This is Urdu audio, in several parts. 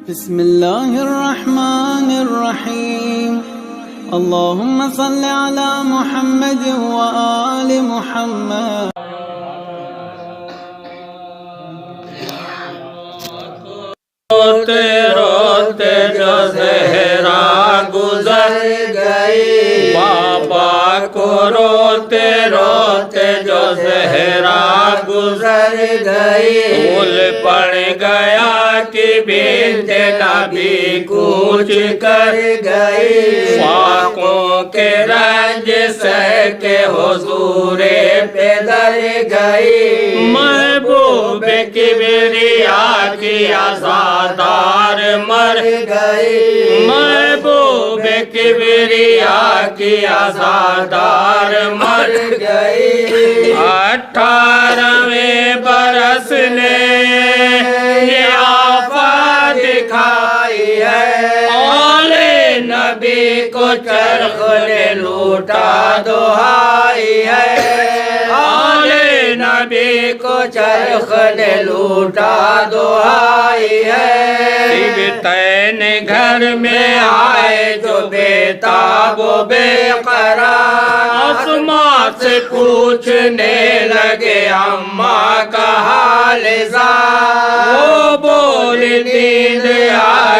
بسم الله الرحمن الرحيم اللهم صل على محمد وآل محمد روتے روتے جو زہرا گزر گئی، بابا کو روتے روتے جو زہرا گزر گئی، بھول پڑ گیا کہ بنت نبی کوچ کر گئی، فاقوں کے رنج سہ کے حضور پہ در گئی، محبوب کبریا کی عزادار مر گئی، محبوب کبریا کی عزادار مر گئی، 18ویں برس نے یہ آفت دکھائی ہے، آل نبی کو چرخ نے لوٹا دہائی ہے، آل نبی کو چرخ نے لوٹا دہائی ہے، سبتین گھر میں آئے جو بے تاب و بے قرار، اسماء سے پوچھنے لگے اماں کا حال زار، وہ بولی نیند آ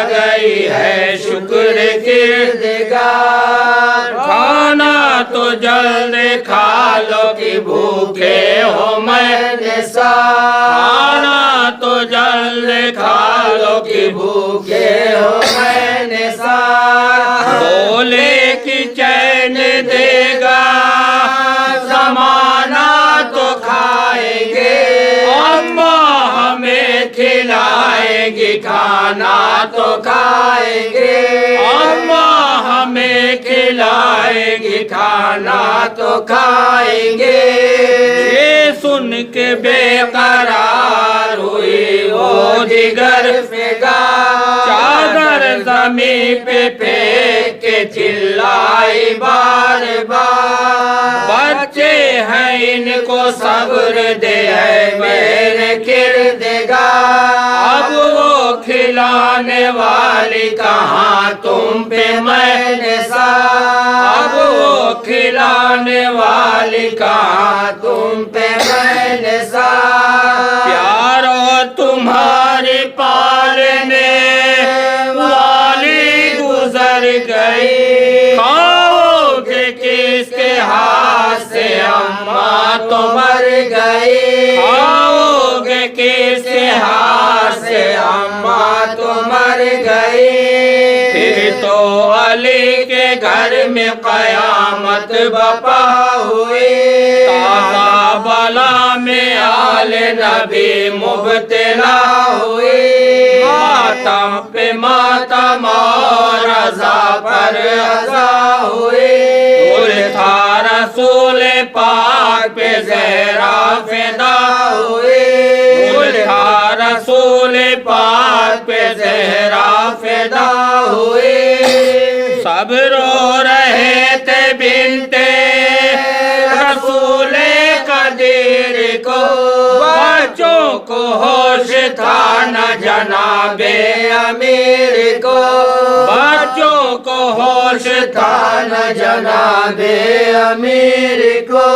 گئی ہے شکر کردگار، کھانا تو جلد کھا لو کہ بھوکے ہو میں نثار، کھانا تو جلد کھا لو کہ بھوکے ہو میں نثار، بولے کہ چین دے گا زمانہ تو کھائیں گے، اماں ہمیں کھلائیں گی کھانا تو کھائیں گے، اماں ہمیں کھلائیں گی کھانا تو کھائیں گے، یہ سن کے بے قرار ہوئی وہ دیگر فگار، چادر زمین پہ پھینک کے چلائی بار بار، بچے ہیں ان کو صبر دے اے میرے کردگار، اب وہ کھلانے والی کہاں تم پہ میں نثار، اب وہ کھلانے والی کہاں تم پہ میں نثار، پیارو تمہاری پالنے والی گزر گئی، کھاؤ گے کس کے ہاتھ سے اماں تو مر گئی، کھاؤ گے کس کے ہاتھ سے اماں تو مر گئی، پھر تو علی کے گھر میں قیامت برپا ہوئی، تازہ بلا میں آل نبی مبتلا ہوئی، ماتم پہ ماتم اور عزا پر عزا ہوئی، تھا رسول پاک پہ زہرا فدا ہوئی، تھا رسول پاک پہ زہرا فدا ہوئی، سب رو رہے تھے بنت رسول قدیر کو، بچوں کو ہوش تھا نہ جناب امیر کو، بچوں کو ہوش تھا نہ جناب امیر کو،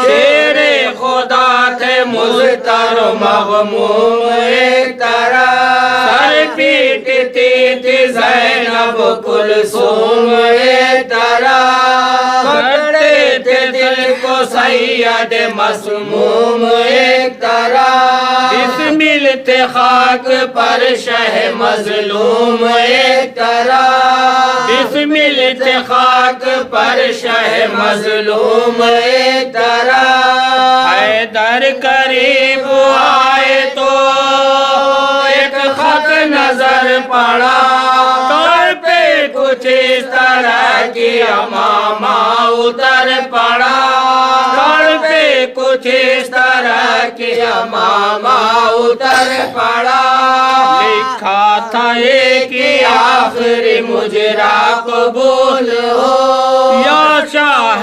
شیر خدا تھے مضطر و مغموم ایک طرح، سر پیٹتی تھی زینب کلثوم ایک طرح، کرتے تھے دل کو سید مسموم ایک طرح، بسمل تھے خاک پر شہ مظلوم ایک طرح، بسمل تھے خاک پر شہ مظلوم ایک طرح، حیدر قریب آئے تو ایک خط نظر پڑا، طور پہ کچھ اس طرح کی امامہ اتر پڑا، طور پہ کچھ اس طرح کی امامہ اتر پڑا، لکھا تھا ایک ہی آخری مجرا قبول ہو، یا شاہ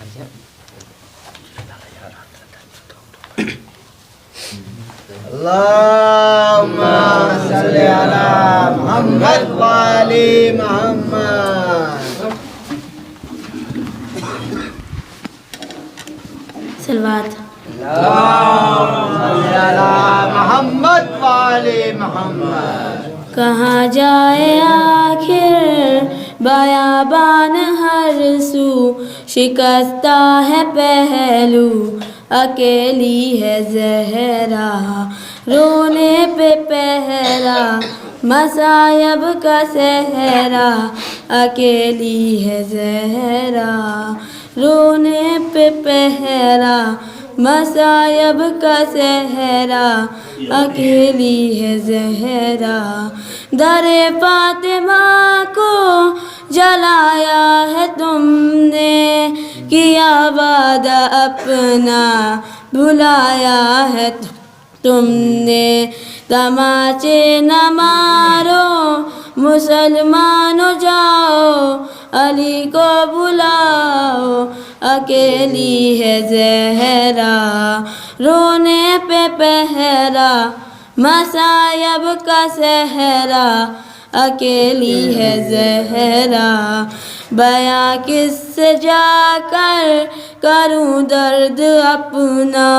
اللهم صل على محمد وآل محمد. سلوات. اللهم صل على محمد وآل محمد. کہاں جائے آخر بیابان ہر سو، شکستہ ہے پہلو اکیلی ہے زہرا، رونے پہ پہرا مصائب کا صحرا، اکیلی ہے زہرا، رونے پہ پہرا مصائب کا صحرا، اکیلی ہے زہرا. در فاطمہ کو جلایا ہے تم نے، کیا وعدہ اپنا بھلایا ہے تم نے. تماچے نہ مارو مسلمانوں، جاؤ علی کو بلاؤ، اکیلی ہے زہرا، رونے پہ پہرا مصائب کا صحرا، اکیلی ہے زہرا. بیاں کس سے جا کر کروں درد اپنا،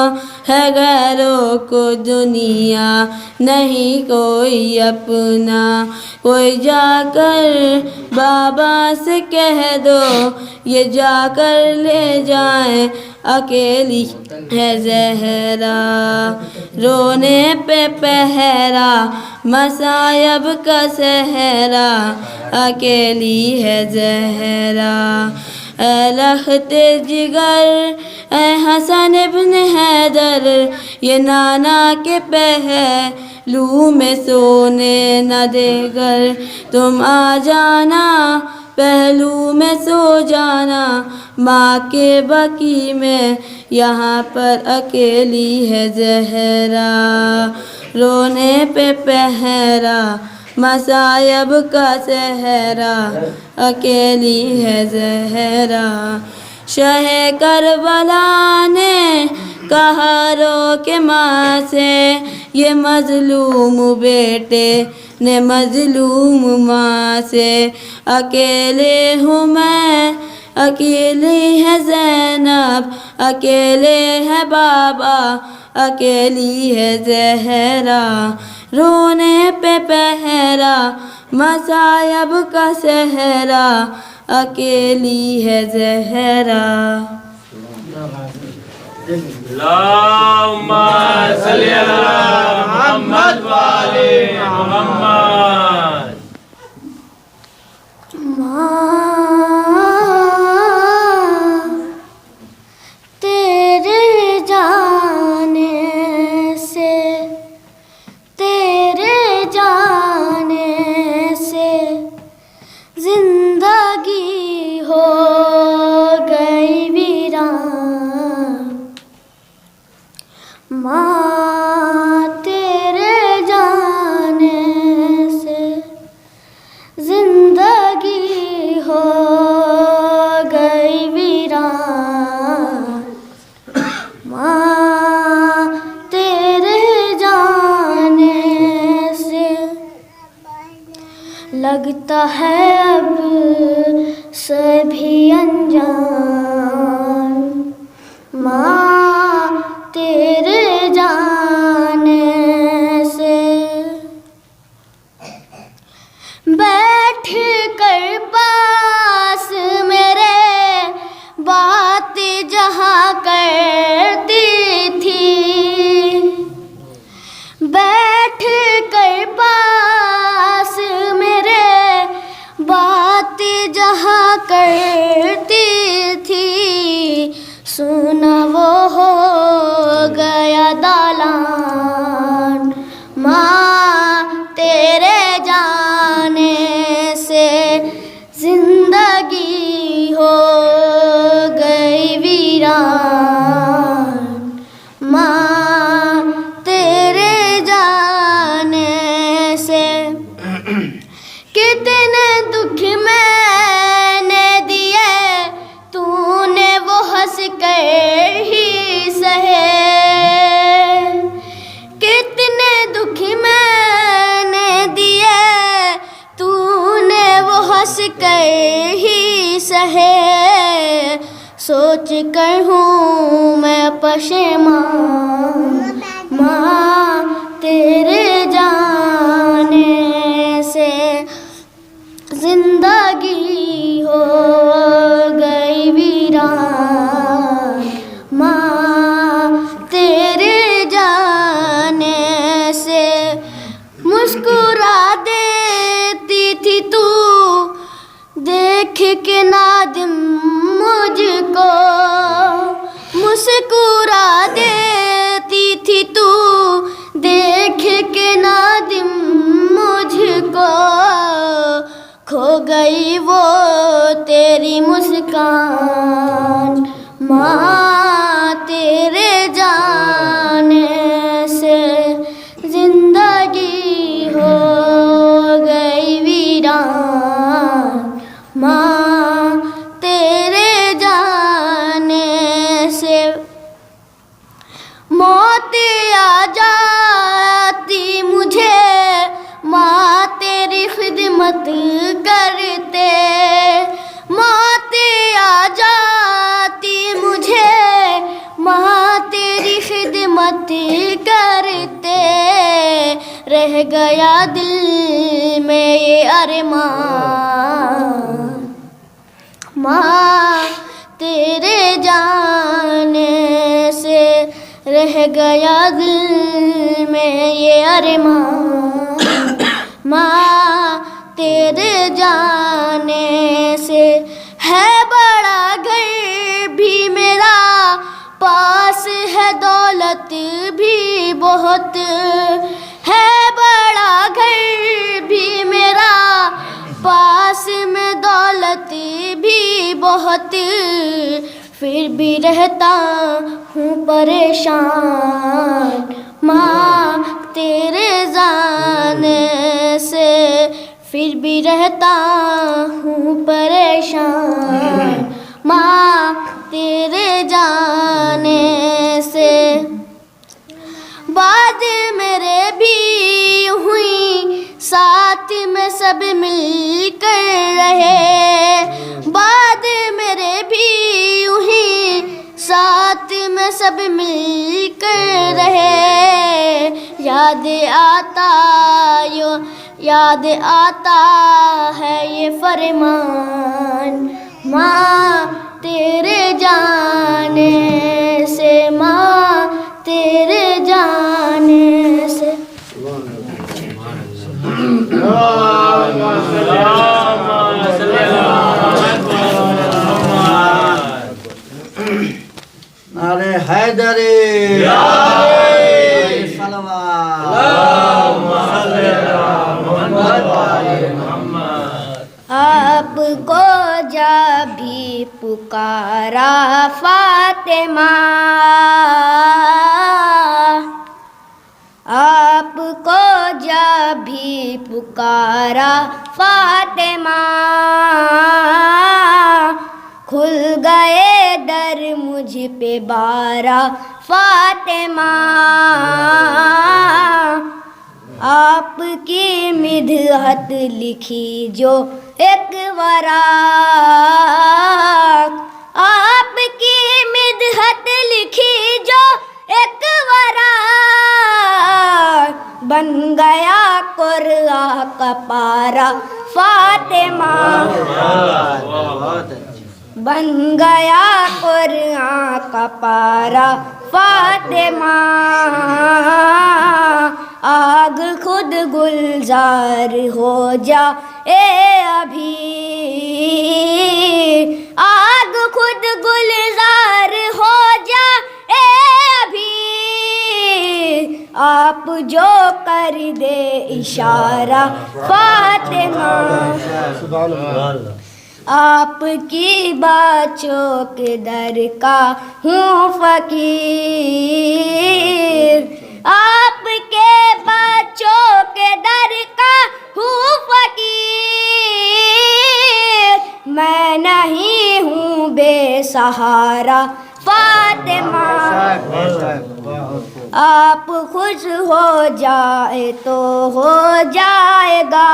ہے غیروں کو دنیا نہیں کوئی اپنا. کوئی جا کر بابا سے کہہ دو یہ جا کر لے جائیں، اکیلی ہے زہرا، رونے پہ پہرا مصائب کا صحرا، اکیلی ہے زہرا. اے لخت جگر اے حسن ابن حیدر، یہ نانا کے پہلو میں سونے نہ دے گر، تم آ جانا پہلو میں سو جانا. ماں کے بقی میں یہاں پر اکیلی ہے زہرا، رونے پہ پہرا مصائب کا صحرا، اکیلی ہے زہرا. شہ کربلا نے کہا رو کے ماں سے، یہ مظلوم بیٹے نے مظلوم ماں سے. اکیلے ہوں میں اکیلی ہے زینب، اکیلے ہے بابا اکیلی ہے زہرا، رونے پہ پہرا مصائب کا صحرا، اکیلی ہے زہرا. اللہم صلی علی محمد وآل محمد. تیرے جانے سے زندگی ہو گئی ویران. ماں تیرے جانے سے زندگی ہو گئی ویران. ماں تیرے جانے سے لگتا ہے اب سبھی انجان. ماں تیرے جانے سے بیٹھ کر پاس میرے بات جہاں کرتی تھی، بیٹھ کر پاس میرے بات جہاں کرتی تھی، سونا وہ ہو گیا دالان. ماں تیرے جانے سے زندگی ہو گئی ویران. ماں تیرے جانے سے کتنے دکھ میں نے دیے تو نے وہ کر ہی سہے سوچ کر ہوں میں پشیمان ماں تیرے جانے سے زندگی ہو گئی ویران ماں تیرے جانے سے مسکرا دیتی تھی تو دیکھ کے نادم مجھ کو مسکرا دیتی تھی تو دیکھ کے نادم مجھ کو کھو گئی وہ تیری مسکان ماں تیرے جانے سے زندگی ہو گئی ویران ماں تیرے جانے سے موت آ جاتی مجھے ماں تیری خدمت کرتے موت آ جاتی مجھے ماں تیری خدمت کرتے رہ گیا دل میں یہ ارمان ماں تیرے جانے سے رہ گیا دل میں یہ ارمان ماں تیرے جانے سے ہے بڑا گھر بھی میرا پاس ہے دولت بھی بہت ہے بڑا گھر بھی میرا پاس میں دولت بھی بہت پھر بھی رہتا ہوں پریشان ماں تیرے جانے سے پھر بھی رہتا ہوں پریشان ماں تیرے جانے سے بات میرے بھی ہوئی ساتھ میں سب مل کر رہے بات میرے بھی ہوئی ساتھ میں سب مل کر رہے یاد آتا ہے یہ فرمان ماں تیرے جانے سے ماں تیرے جانے سے نعرہ حیدری آپ کو جب بھی پکارا فاطمہ آپ کو جب بھی پکارا فاطمہ کھل گئے در مجھ پہ بارہ فاطمہ آپ کی مدحت لکھی جو ایک ورق آپ کی مدحت لکھی جو ایک ورق بن گیا قرآن کا پارا فاطمہ بن گیا قرآن کا پارا فاطمہ آگ خود گلزار ہو جا اے ابھی آگ خود گلزار ہو جا اے ابھی آپ جو کر دے اشارہ فاطمہ آپ کی بچوں کے در کا ہوں فقیر آپ کے بچوں کے در کا ہوں فقیر میں نہیں ہوں بے سہارا فاطمہ آپ خوش ہو جائے تو ہو جائے گا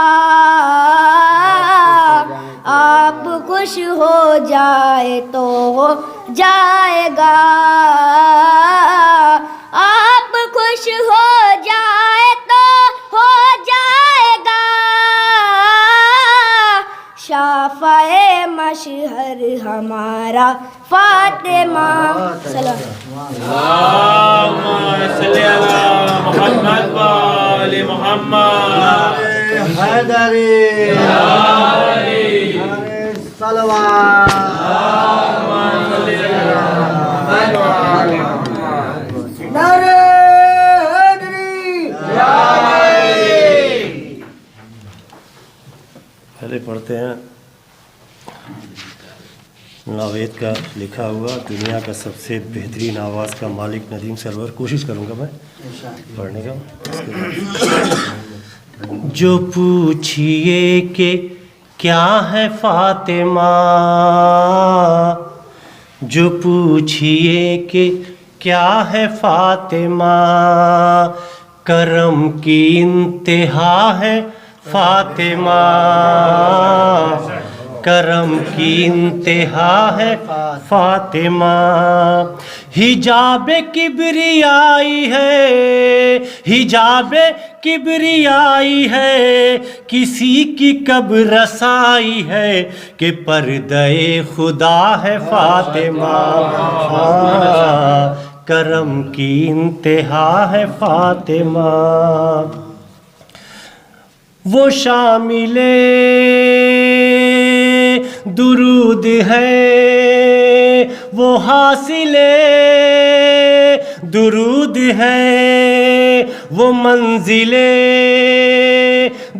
جائے تو ہو جائے گا، آپ خوش ہو جائے تو ہو جائے گا، شافعِ مشہر ہمارا فاطمہ سلام۔ اللہم صلی علی محمد و آل محمد۔ حیدری نعرے صلوات۔ نعرے حیدری۔ پہلے پڑھتے ہیں ناوید کا لکھا ہوا دنیا کا سب سے بہترین آواز کا مالک ندیم سرور۔ کوشش کروں گا میں پڑھنے کا۔ اس کے بعد جو پوچھئے کہ کیا ہے فاطمہ، جو پوچھئے کہ کیا ہے فاطمہ، کرم کی انتہا ہے فاطمہ، کرم کی انتہا ہے فاطمہ، حجاب کبریائی ہے، حجاب کبریائی ہے، کسی کی کب رسائی ہے کہ پردہ خدا ہے فاطمہ، کرم کی انتہا ہے فاطمہ، وہ شامل درود ہے، وہ حاصل درود ہے، وہ منزل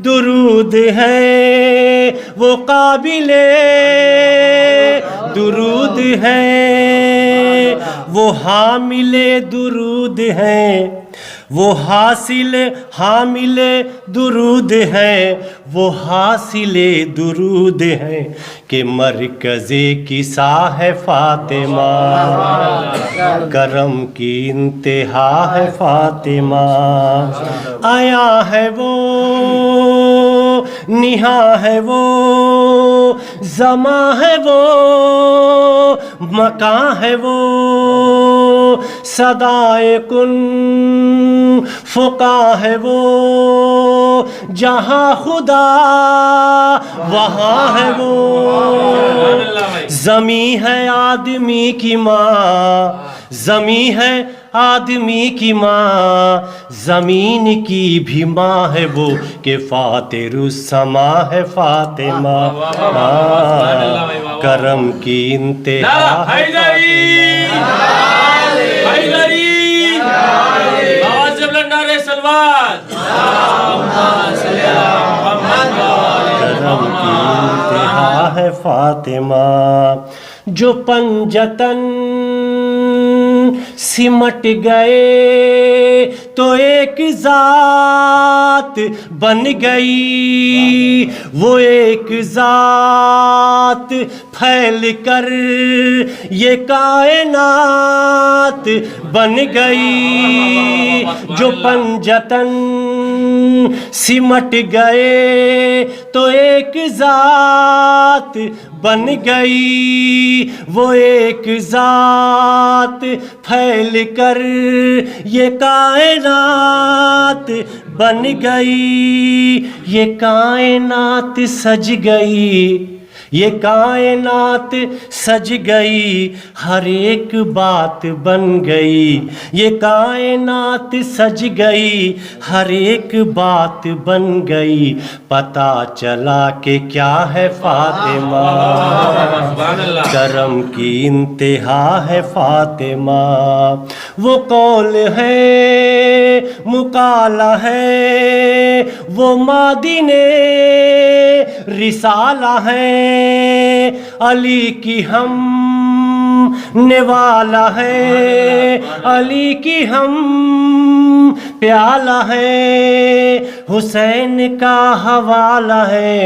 درود ہے، وہ قابل درود ہے، وہ حامل درود ہے، وہ حاصل حامل درود ہے، وہ حاصل درود ہے کہ مرکز کسا ہے فاطمہ، کرم کی انتہا ہے فاطمہ، آیا ہے وہ نہاں ہے وہ زماں ہے وہ مکاں ہے وہ، صدائے کن فقا ہے وہ، جہاں خدا وہاں ہے وہ، زمیں ہے آدمی کی ماں، زمیں ہے آدمی کی ماں، زمین کی بھی ماں ہے وہ کہ فاطر السماء ہے فاطمہ، کرم کی انتہا ہے کرم کی انتہا ہے فاطمہ، جو پنجتن سمٹ گئے تو ایک ذات بن گئی، وہ ایک ذات پھیل کر یہ کائنات بن گئی، جو پنجتن سمٹ گئے تو ایک ذات بن گئی، وہ ایک ذات پھیل کر یہ کائنات بن گئی، یہ کائنات سج گئی، یہ کائنات سج گئی، ہر ایک بات بن گئی، یہ کائنات سج گئی، ہر ایک بات بن گئی، پتہ چلا کہ کیا ہے فاطمہ، کرم کی انتہا ہے فاطمہ، وہ قول ہے مقالہ ہے، وہ مادن رسالہ ہے، علی کی ہم نوالا ہے، علی کی ہم پیالہ ہے، حسین کا حوالہ ہے،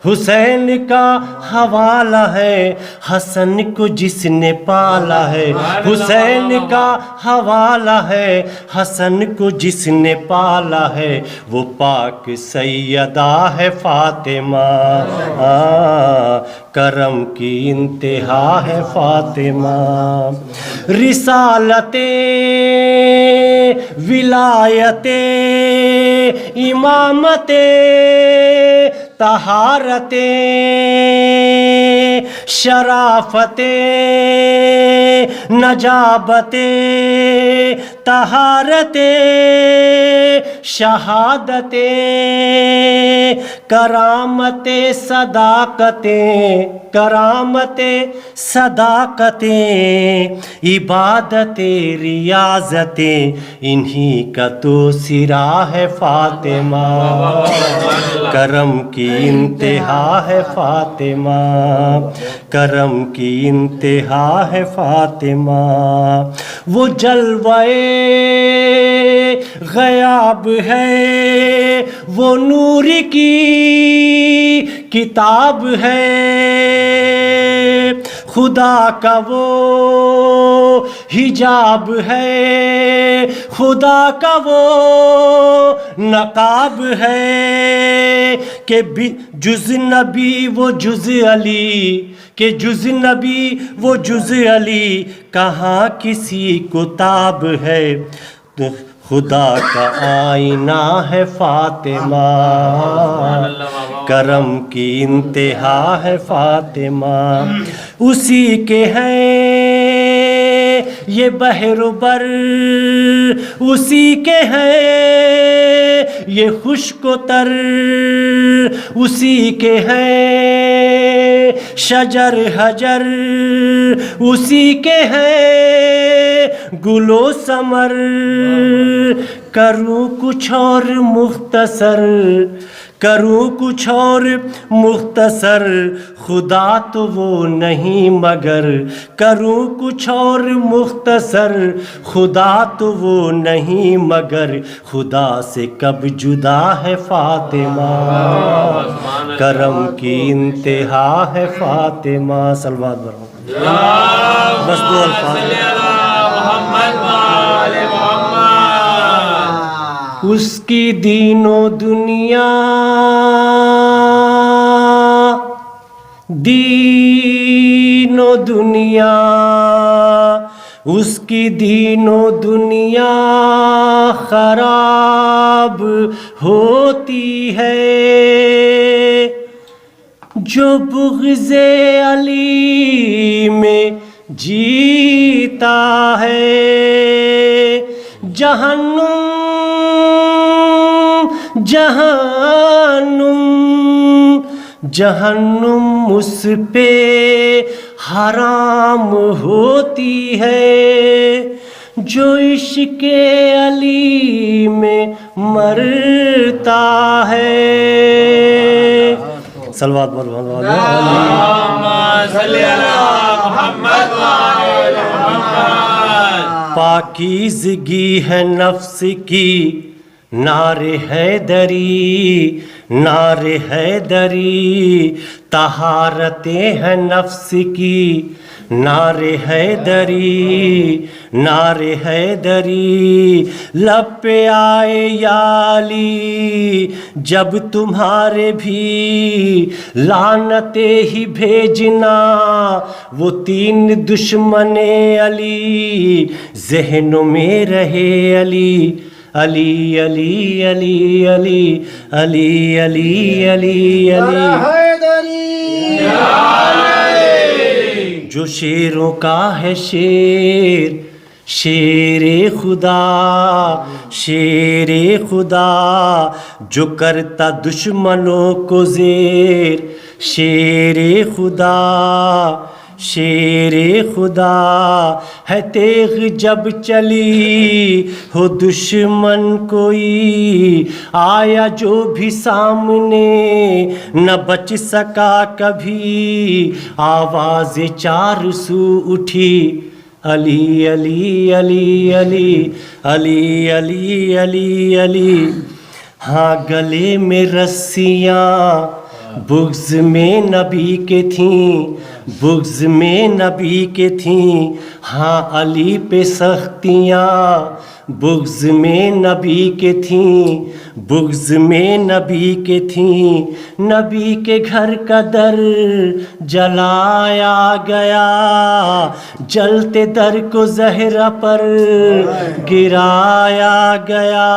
حسین کا حوالہ ہے، حسن کو جس نے پالا ہے، حسین کا حوالہ ہے، حسن کو جس نے پالا ہے، وہ پاک سیدہ ہے فاطمہ، کرم کی انتہا ہے فاطمہ، رسالت ولایت امامت طہارت شرافت نجابت طہارت شہادت کرامت صداقت کرامت صداقت عبادت ریاضت انہی کا تو سرا ہے فاطمہ، کرم کی انتہا ہے فاطمہ، کرم کی انتہا ہے فاطمہ، وہ جلوے غیاب ہے، وہ نور کی کتاب ہے، خدا کا وہ حجاب ہے، خدا کا وہ نقاب ہے، کہ جز نبی وہ جز علی، کہ جز نبی وہ جز علی، کہاں کسی کو تاب ہے، خدا کا آئینہ ہے فاطمہ، کرم کی انتہا ہے فاطمہ، اسی کے ہیں یہ بحر و بر، اسی کے ہیں یہ خشک و تر، اسی کے ہیں شجر حجر، اسی کے ہیں گل و ثمر، کروں کچھ اور مختصر، کروں کچھ اور مختصر، خدا تو وہ نہیں مگر، کروں کچھ اور مختصر، خدا تو وہ نہیں مگر، خدا سے کب جدا ہے فاطمہ، کرم کی انتہا ہے فاطمہ، صلوات برہم، بس دو الفاظ، اس کی دین و دنیا، دین و دنیا، اس کی دین و دنیا خراب ہوتی ہے، جو بغض علی میں جیتا ہے، جہنم جہنم جہنم اس پہ حرام ہوتی ہے، جو عشق علی میں مرتا ہے، صلوات محمد پاکیزگی ہے نفس کی، نار حیدری نار حیدری، طہارتیں ہیں نفس کی، نار حیدری نار حیدری، لب پہ آئے یا علی جب تمہارے بھی، لعنتیں ہی بھیجنا وہ تین دشمن علی، ذہنوں میں رہے علی علی علی علی علی علی علی علی علی، جو شیروں کا ہے شیر، شیر خدا شیر خدا، جو کرتا دشمنوں کو زیر، شیر خدا شیر خدا ہے تیغ جب چلی ہو دشمن کوئی آیا جو بھی سامنے نہ بچ سکا کبھی آواز چار سو اٹھی علی علی علی علی علی علی علی علی ہاں گلے میں رسیاں بغض میں نبی کے تھیں بغض میں نبی کے تھیں ہاں علی پہ سختیاں بغض میں نبی کے تھیں بغض میں نبی کے تھیں نبی کے گھر کا در جلایا گیا جلتے در کو زہرا پر گرایا گیا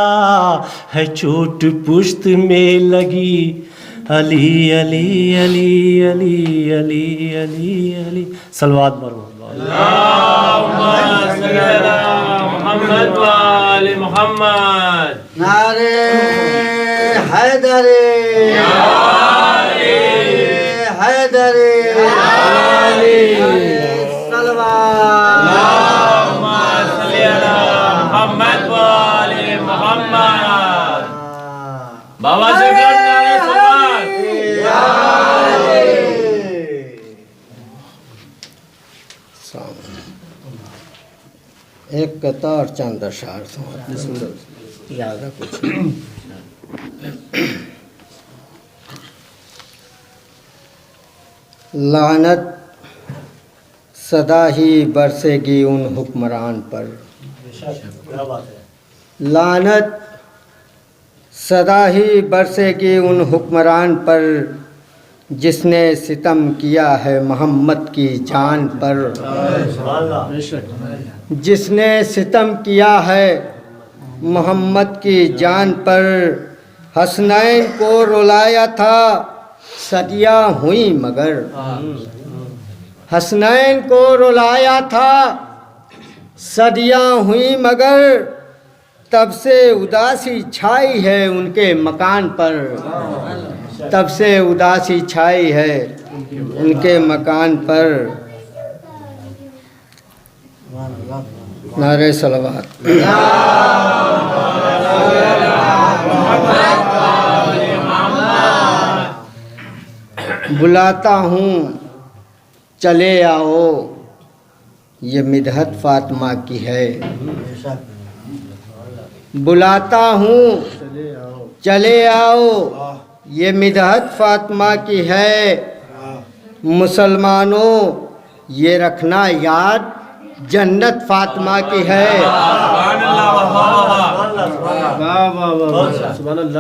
ہے چوٹ پشت میں لگی علی علی علی علی علی علی علی صلوات پڑھو اللہم صلی علی محمد و آل محمد نعرے حیدری حیدری صلوات اللہم صلی علی محمد و آل محمد بابا سے کرنا ہے سلوات ایک قطع اور چند اشعار زیادہ کچھ لعنت صدا ہی برسے گی ان حکمران پر لعنت صدا ہی برسے گی ان حکمران پر جس نے ستم کیا ہے محمد کی جان پر جس نے ستم کیا ہے محمد کی جان پر حسنین کو رلایا تھا صدیاں ہوئی مگر حسنین کو رلایا تھا صدیاں ہوئی مگر تب سے اداسی چھائی ہے ان کے مکان پر تب سے اداسی چھائی ہے ان کے مکان پر نعرہ صلوات بلاتا ہوں چلے آؤ یہ مدحت فاطمہ کی ہے بلاتا ہوں چلے آؤ یہ مدحت فاطمہ کی ہے مسلمانوں یہ رکھنا یاد جنت فاطمہ کی ہے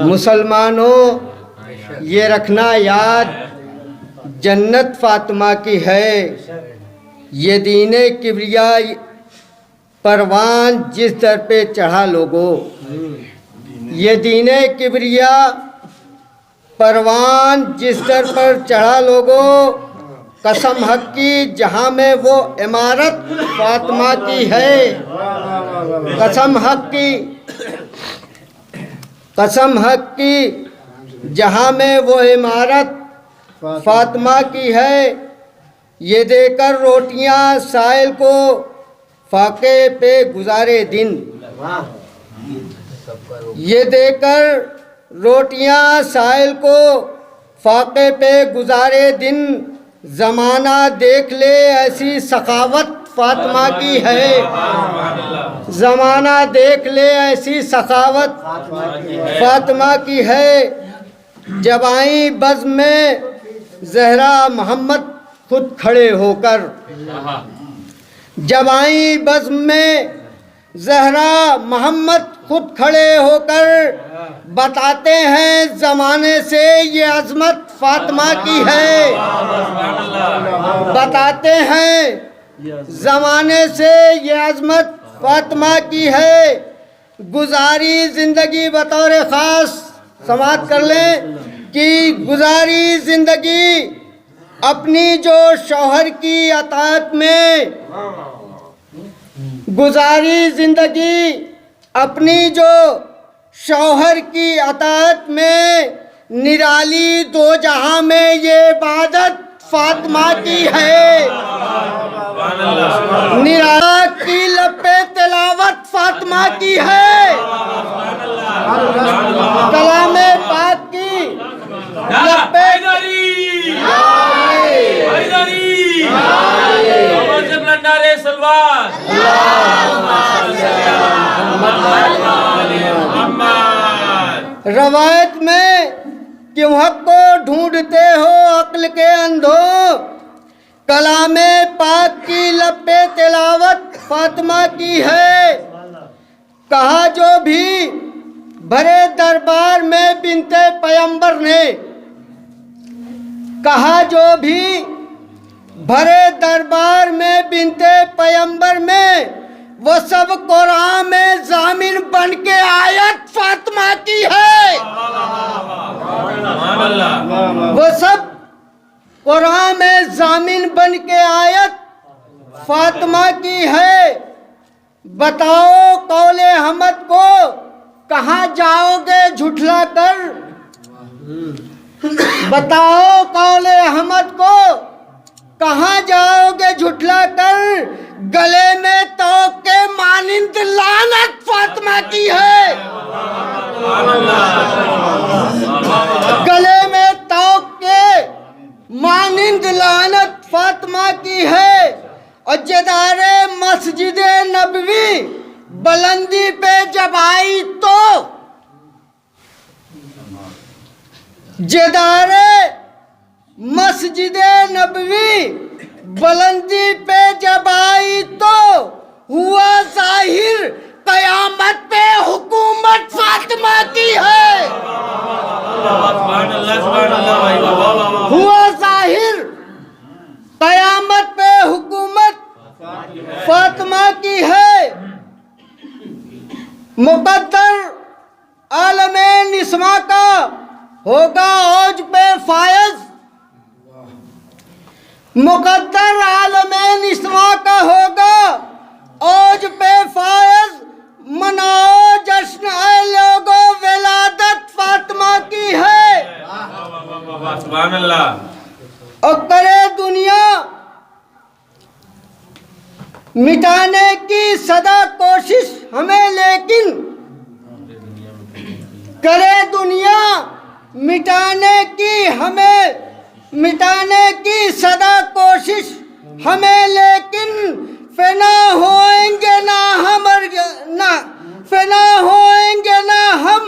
مسلمانوں یہ رکھنا یاد جنت فاطمہ کی ہے یہ دین کبریا پروان جس در پہ چڑھا لوگو یہ دین کبریا پروان جس در پر چڑھا لوگو قسم حق کی جہاں میں وہ عمارت فاطمہ کی ہے قسم حق کی جہاں میں وہ عمارت فاطمہ کی ہے یہ دے کر روٹیاں سائل کو فاقے پہ گزارے دن یہ دے کر روٹیاں سائل کو فاقے پہ گزارے دن زمانہ دیکھ لے ایسی سخاوت فاطمہ کی ہے زمانہ دیکھ لے ایسی سخاوت فاطمہ کی ہے جب آئیں بزم میں زہرا محمد خود کھڑے ہو کر جب آئیں بزم میں زہرا محمد خود کھڑے ہو کر بتاتے ہیں زمانے سے یہ عظمت فاطمہ کی ہے بتاتے ہیں زمانے سے یہ عظمت فاطمہ کی ہے گزاری زندگی بطور خاص سماعت کر لیں کہ گزاری زندگی اپنی جو شوہر کی اطاعت میں گزاری زندگی اپنی جو شوہر کی اطاعت میں نرالی دو جہاں میں یہ عبادت فاطمہ کی ہے نرالا کی لپے تلاوت فاطمہ کی ہے، کلام پاک کی لپے روایت میں کیوں حق کو ڈھونڈتے ہو عقل کے اندھو، کلام پاک کی لپے تلاوت فاطمہ کی ہے، کہا جو بھی بھرے دربار میں بنت پیمبر نے، کہا جو بھی بھرے دربار میں بنت پیمبر میں، وہ سب قرآن میں ضامن بن کے آیت فاطمہ کی ہے، وہ سب قرآن میں ضامن بن کے آیت فاطمہ کی ہے۔ بتاؤ قول احمد کو کہاں جاؤ گے جھٹلا کر، بتاؤ قول احمد کو کہاں جاؤ گے جھٹلا کر، گلے میں توق کے مانند لعنت فاطمہ کی ہے، گلے میں توق کے مانند لعنت فاطمہ کی ہے، اور جدار مسجد نبوی بلندی پہ جب آئی تو، جدار مسجد نبوی بلندی پہ جب آئی تو ہوا ظاہر قیامت پہ حکومت فاطمہ کی ہے، ہوا ظاہر قیامت پہ حکومت فاطمہ کی ہے۔ مقدر عالم نسواں کا ہوگا اوج پہ فائز، مقدر عالم نسواں کا ہوگا اوج پہ فائز، مناؤ جشن اے لوگو ولادت فاطمہ کی ہے، سبحان اللہ، اور کرے دنیا مٹانے کی سدا کوشش ہمیں، لیکن کرے دنیا مٹانے کی سدا کوشش ہمیں، لیکن فنا ہوئیں گے نہ ہم، فنا ہوئیں گے نہ ہم،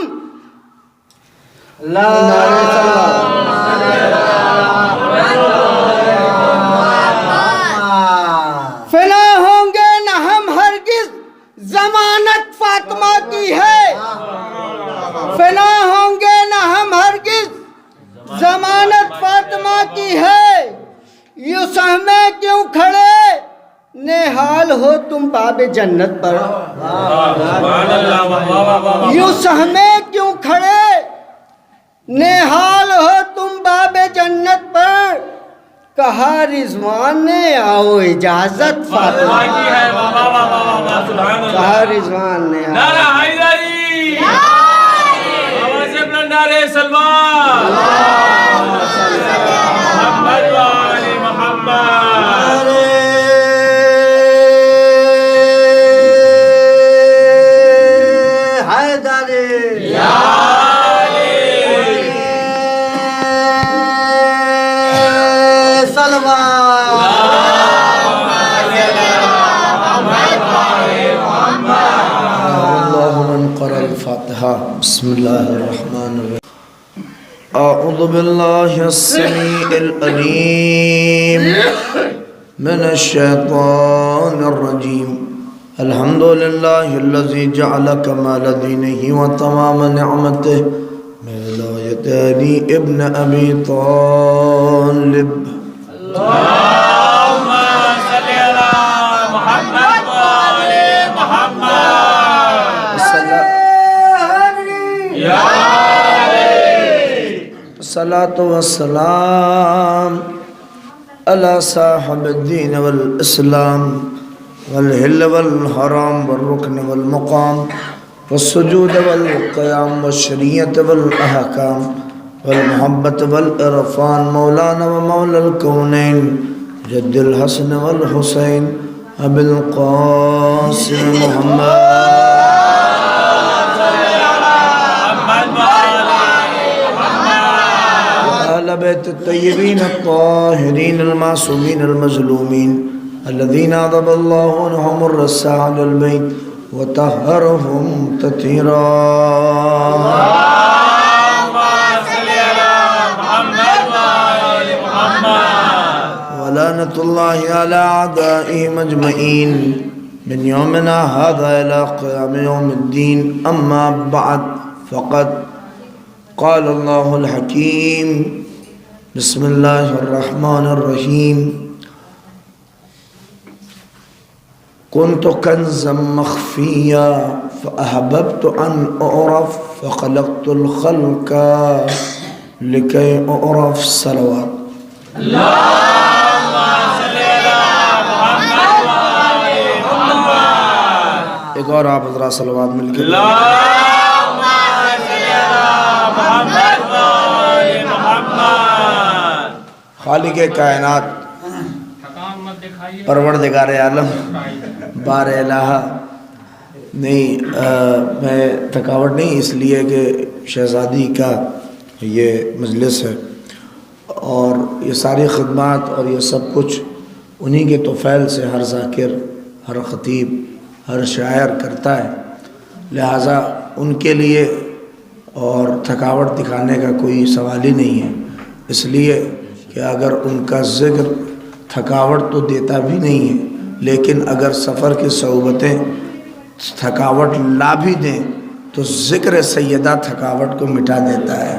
فنا ہوں گے نہ ہم ہرگز، ضمانت فاطمہ کی ہے، فنا ہوں گے نہ ہم ہرگز، ضمانت فاطمہ کی ہے۔ یوں سہمے کیوں کھڑے نہال ہو تم باب جنت پر، یوں سہمے کیوں کھڑے نہال ہو تم باب جنت پر، کہا رضوان نے آؤ اجازت فاطمہ کی ہے، کہا رضوان نے نعرہ حیدری، آواز بلند نعرہ سلوان، محمد و آل محمد، حیدری بسم الله الرحمن الرحيم أعوذ بالله السميع العليم من الشيطان الرجيم الحمد لله الذي جعل كمال دينه وتمام نعمته من ولاية علي ابن أبي طالب اللهم صل على محمد وآل محمد، یا الصلاة والسلام على صاحب الدين والإسلام والهل والحرام والركن والمقام والسجود والقيام والشريعة والأحكام والمحبة والإرفان مولانا ومولى الكونين جد الحسن والحسین ابی القاسم محمد وآل بیت الطیبین الطاہرین المعصومین المظلومین الذین عذب اللہ عنہم الرسا علی البیت وطہرہم تطہیرا ولعنة الله على أعدائهم أجمعين من يومنا هذا إلى قيام يوم الدين أما بعد فقد قال الله الحكيم بسم الله الرحمن الرحيم كنت كنزا مخفيا فأحببت أن أعرف فخلقت الخلق لكي أعرف صلوات ایک اور آپ حضرات صلوات مل کے خالق کائنات پروردگار عالم بار الہ نہیں میں تھکاوٹ نہیں اس لیے کہ شہزادی کا یہ مجلس ہے اور یہ ساری خدمات اور یہ سب کچھ انہی کے توفیل سے ہر ذاکر ہر خطیب ہر شاعر کرتا ہے، لہٰذا ان کے لیے اور تھکاوٹ دکھانے کا کوئی سوال ہی نہیں ہے، اس لیے کہ اگر ان کا ذکر تھکاوٹ تو دیتا بھی نہیں ہے، لیکن اگر سفر کی صعوبتیں تھکاوٹ لا بھی دیں تو ذکر سیدہ تھکاوٹ کو مٹا دیتا ہے۔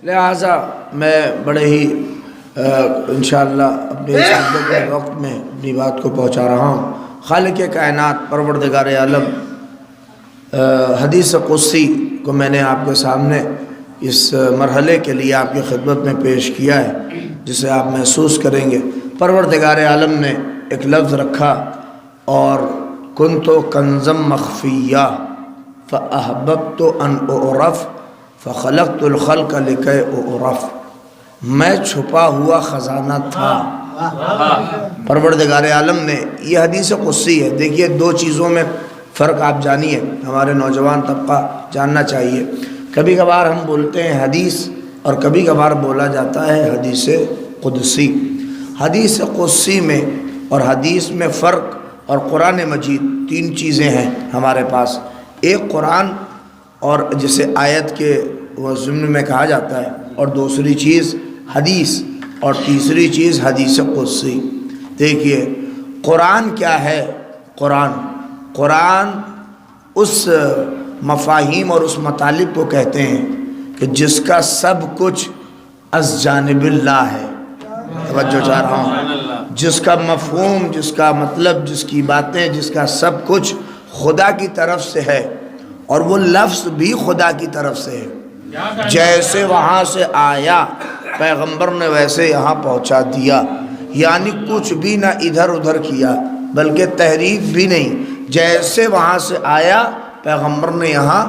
لہٰذا میں بڑے ہی انشاءاللہ اپنے اس وقت میں اپنی بات کو پہنچا رہا ہوں۔ خالق کائنات پروردگار عالم حدیث قدسی کو میں نے آپ کے سامنے اس مرحلے کے لیے آپ کی خدمت میں پیش کیا ہے، جسے آپ محسوس کریں گے۔ پروردگار عالم نے ایک لفظ رکھا اور کنتو کنزم مخفیہ فاحببت ان اعرف فخلقت الخلق لکی اعرف، میں چھپا ہوا خزانہ تھا۔ پروردگار عالم نے، یہ حدیث قدسی ہے، دیکھیے دو چیزوں میں فرق آپ جانیے، ہمارے نوجوان طبقہ جاننا چاہیے۔ کبھی کبھار ہم بولتے ہیں حدیث اور کبھی کبھار بولا جاتا ہے حدیث قدسی۔ حدیث قدسی میں اور حدیث میں فرق اور قرآن مجید تین چیزیں ہیں ہمارے پاس، ایک قرآن اور جسے آیت کے ضمن میں کہا جاتا ہے، اور دوسری چیز حدیث، اور تیسری چیز حدیث قدسی۔ دیکھیے قرآن کیا ہے؟ قرآن اس مفاہیم اور اس مطالب کو کہتے ہیں کہ جس کا سب کچھ از جانب اللہ ہے۔ توجہ چاہ رہا ہوں، جس کا مفہوم، جس کا مطلب، جس کی باتیں، جس کا سب کچھ خدا کی طرف سے ہے، اور وہ لفظ بھی خدا کی طرف سے ہے۔ جیسے وہاں سے آیا پیغمبر نے ویسے یہاں پہنچا دیا، یعنی کچھ بھی نہ ادھر ادھر کیا بلکہ تحریف بھی نہیں، جیسے وہاں سے آیا پیغمبر نے یہاں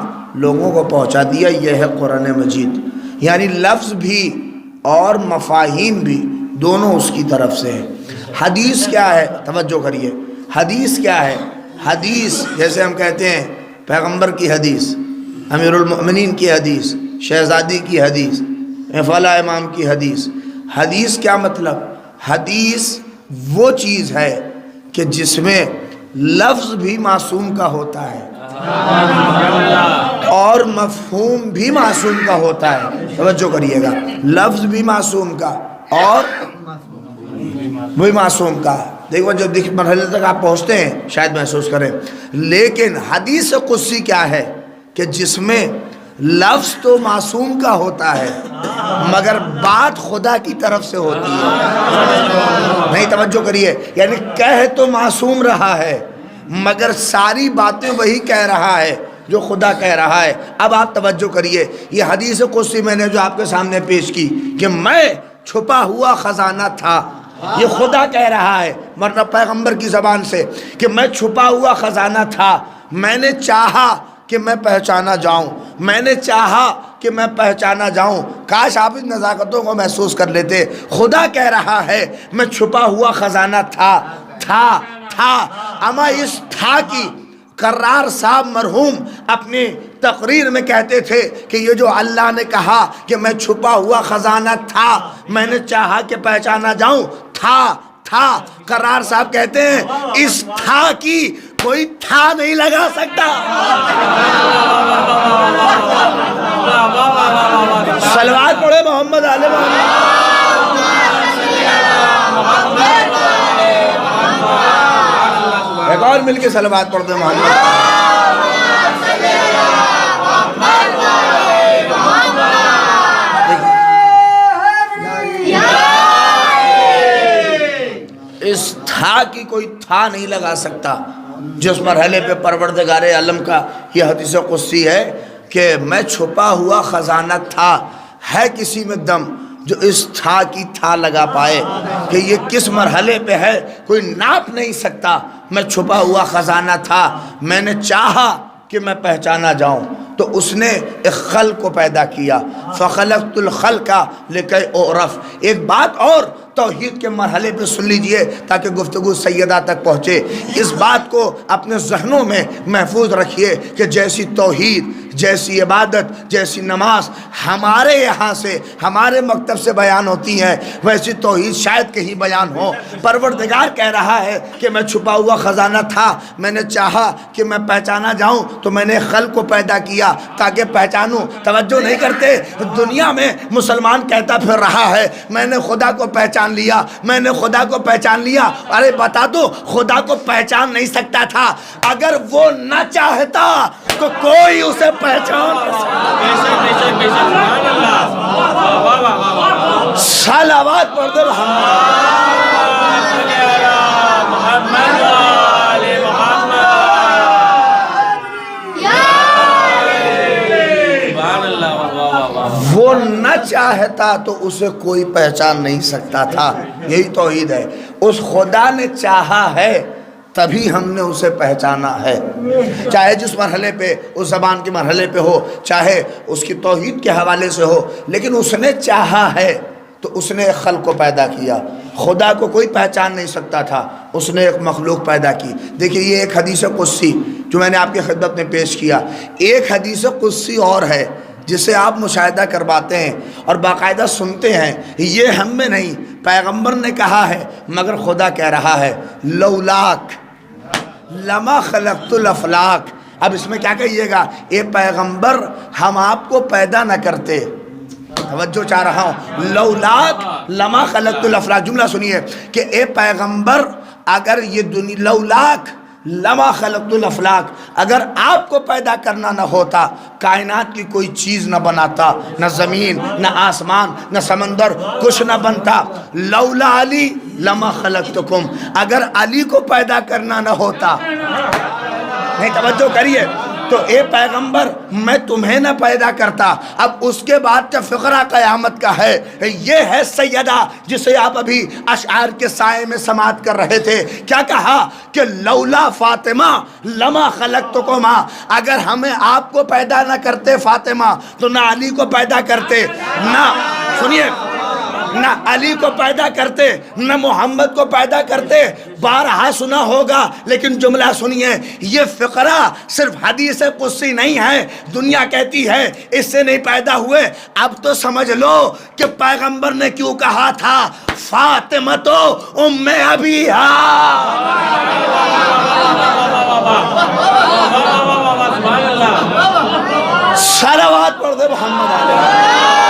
لوگوں کو پہنچا دیا۔ یہ ہے قرآن مجید، یعنی لفظ بھی اور مفاہیم بھی دونوں اس کی طرف سے ہے۔ حدیث کیا ہے؟ توجہ کریے، حدیث کیا ہے؟ حدیث جیسے ہم کہتے ہیں پیغمبر کی حدیث، امیر المؤمنین کی حدیث، شہزادی کی حدیث، فلاں امام کی حدیث۔ حدیث کیا مطلب؟ حدیث وہ چیز ہے کہ جس میں لفظ بھی معصوم کا ہوتا ہے اور مفہوم بھی معصوم کا ہوتا ہے۔ توجہ کریے گا، لفظ بھی معصوم کا اور وہی معصوم کا۔ دیکھو جب مرحلے تک آپ پہنچتے ہیں شاید محسوس کریں، لیکن حدیث قدسی کیا ہے کہ جس میں لفظ تو معصوم کا ہوتا ہے مگر بات خدا کی طرف سے ہوتی ہے. نہیں توجہ کریے, یعنی کہہ تو معصوم رہا ہے مگر ساری باتیں وہی کہہ رہا ہے جو خدا کہہ رہا ہے. اب آپ توجہ کریے, یہ حدیث قدسی میں نے جو آپ کے سامنے پیش کی کہ میں چھپا ہوا خزانہ تھا, یہ خدا کہہ رہا ہے مطلب پیغمبر کی زبان سے کہ میں چھپا ہوا خزانہ تھا, میں نے چاہا کہ میں پہچانا جاؤں, میں نے چاہا کہ میں پہچانا جاؤں. کاش آپ اس نزاکتوں کو محسوس کر لیتے. خدا کہہ رہا ہے میں چھپا ہوا خزانہ تھا. اما اس تھا کی کرار صاحب مرحوم اپنی تقریر میں کہتے تھے کہ یہ جو اللہ نے کہا کہ میں چھپا ہوا خزانہ تھا, میں نے چاہا کہ پہچانا جاؤں, تھا کرار صاحب کہتے ہیں اس تھا کی کوئی تھا نہیں لگا سکتا. صلوات پڑھے محمد علیہ محمد. ایک اور مل کے صلوات پڑھ دیں محمد. اس تھا کی کوئی تھا نہیں لگا سکتا جس مرحلے پہ پروردگار عالم کا یہ حدیث قدسی ہے کہ میں چھپا ہوا خزانہ تھا. ہے کسی میں دم جو اس تھا کی تھا لگا پائے کہ یہ کس مرحلے پہ ہے کوئی ناپ نہیں سکتا. میں چھپا ہوا خزانہ تھا, میں نے چاہا کہ میں پہچانا جاؤں تو اس نے ایک خلق کو پیدا کیا. فخلقت الخلق لکی اعرف. ایک بات اور توحید کے مرحلے پہ سن لیجئے تاکہ گفتگو سیدہ تک پہنچے. اس بات کو اپنے ذہنوں میں محفوظ رکھیے کہ جیسی توحید, جیسی عبادت, جیسی نماز ہمارے یہاں سے ہمارے مکتب سے بیان ہوتی ہیں ویسی توحید شاید کہیں بیان ہو. پروردگار کہہ رہا ہے کہ میں چھپا ہوا خزانہ تھا, میں نے چاہا کہ میں پہچانا جاؤں تو میں نے خلق کو پیدا کیا تاکہ پہچانوں. توجہ نہیں کرتے, دنیا میں مسلمان کہتا پھر رہا ہے میں نے خدا کو پہچان لیا, میں نے خدا کو پہچان لیا. ارے بتا دو, خدا کو پہچان نہیں سکتا تھا. اگر وہ نہ چاہتا تو کوئی اسے پہچان نہیں سکتا. صلوات پڑھ دے وہ نہ چاہتا تو اسے کوئی پہچان نہیں سکتا تھا. یہی توحید ہے. اس خدا نے چاہا ہے تبھی ہم نے اسے پہچانا ہے, چاہے جس مرحلے پہ اس زبان کے مرحلے پہ ہو, چاہے اس کی توحید کے حوالے سے ہو, لیکن اس نے چاہا ہے تو اس نے ایک خلق کو پیدا کیا. خدا کو کوئی پہچان نہیں سکتا تھا, اس نے ایک مخلوق پیدا کی. دیکھیے یہ ایک حدیث قدسی جو میں نے آپ کی خدمت میں پیش کیا. ایک حدیث قدسی اور ہے جسے آپ مشاہدہ کرواتے ہیں اور باقاعدہ سنتے ہیں. یہ ہم میں نہیں, پیغمبر نے کہا ہے مگر خدا کہہ رہا ہے لولاک لما خلقت الافلاک. اب اس میں کیا کہیے گا, اے پیغمبر ہم آپ کو پیدا نہ کرتے. توجہ چاہ رہا ہوں, لولاک لما خلقت الافلاک. جملہ سنیے کہ اے پیغمبر اگر یہ دنیا, لولاک لما خلقت الافلاک, اگر آپ کو پیدا کرنا نہ ہوتا کائنات کی کوئی چیز نہ بناتا, نہ زمین, نہ آسمان, نہ سمندر, کچھ نہ بنتا. لولا علی لما خلقتکم, اگر علی کو پیدا کرنا نہ ہوتا. نہیں توجہ کریے, تو اے پیغمبر میں تمہیں نہ پیدا کرتا. اب اس کے بعد کا فقرہ قیامت کا ہے, یہ ہے سیدہ جسے آپ ابھی اشعار کے سائے میں سماعت کر رہے تھے. کیا کہا کہ لولا فاطمہ لما خلقتکما, اگر ہمیں آپ کو پیدا نہ کرتے فاطمہ تو نہ علی کو پیدا کرتے, نہ سنیے نہ علی کو پیدا کرتے, نہ محمد کو پیدا کرتے. بارہا سنا ہوگا لیکن جملہ سنیے, یہ فقرہ صرف حدیث قدسی نہیں ہے. دنیا کہتی ہے اس سے نہیں پیدا ہوئے. اب تو سمجھ لو کہ پیغمبر نے کیوں کہا تھا فاطمہ تو ام ابیہا. صلوات پڑھ دے محمد علیہ.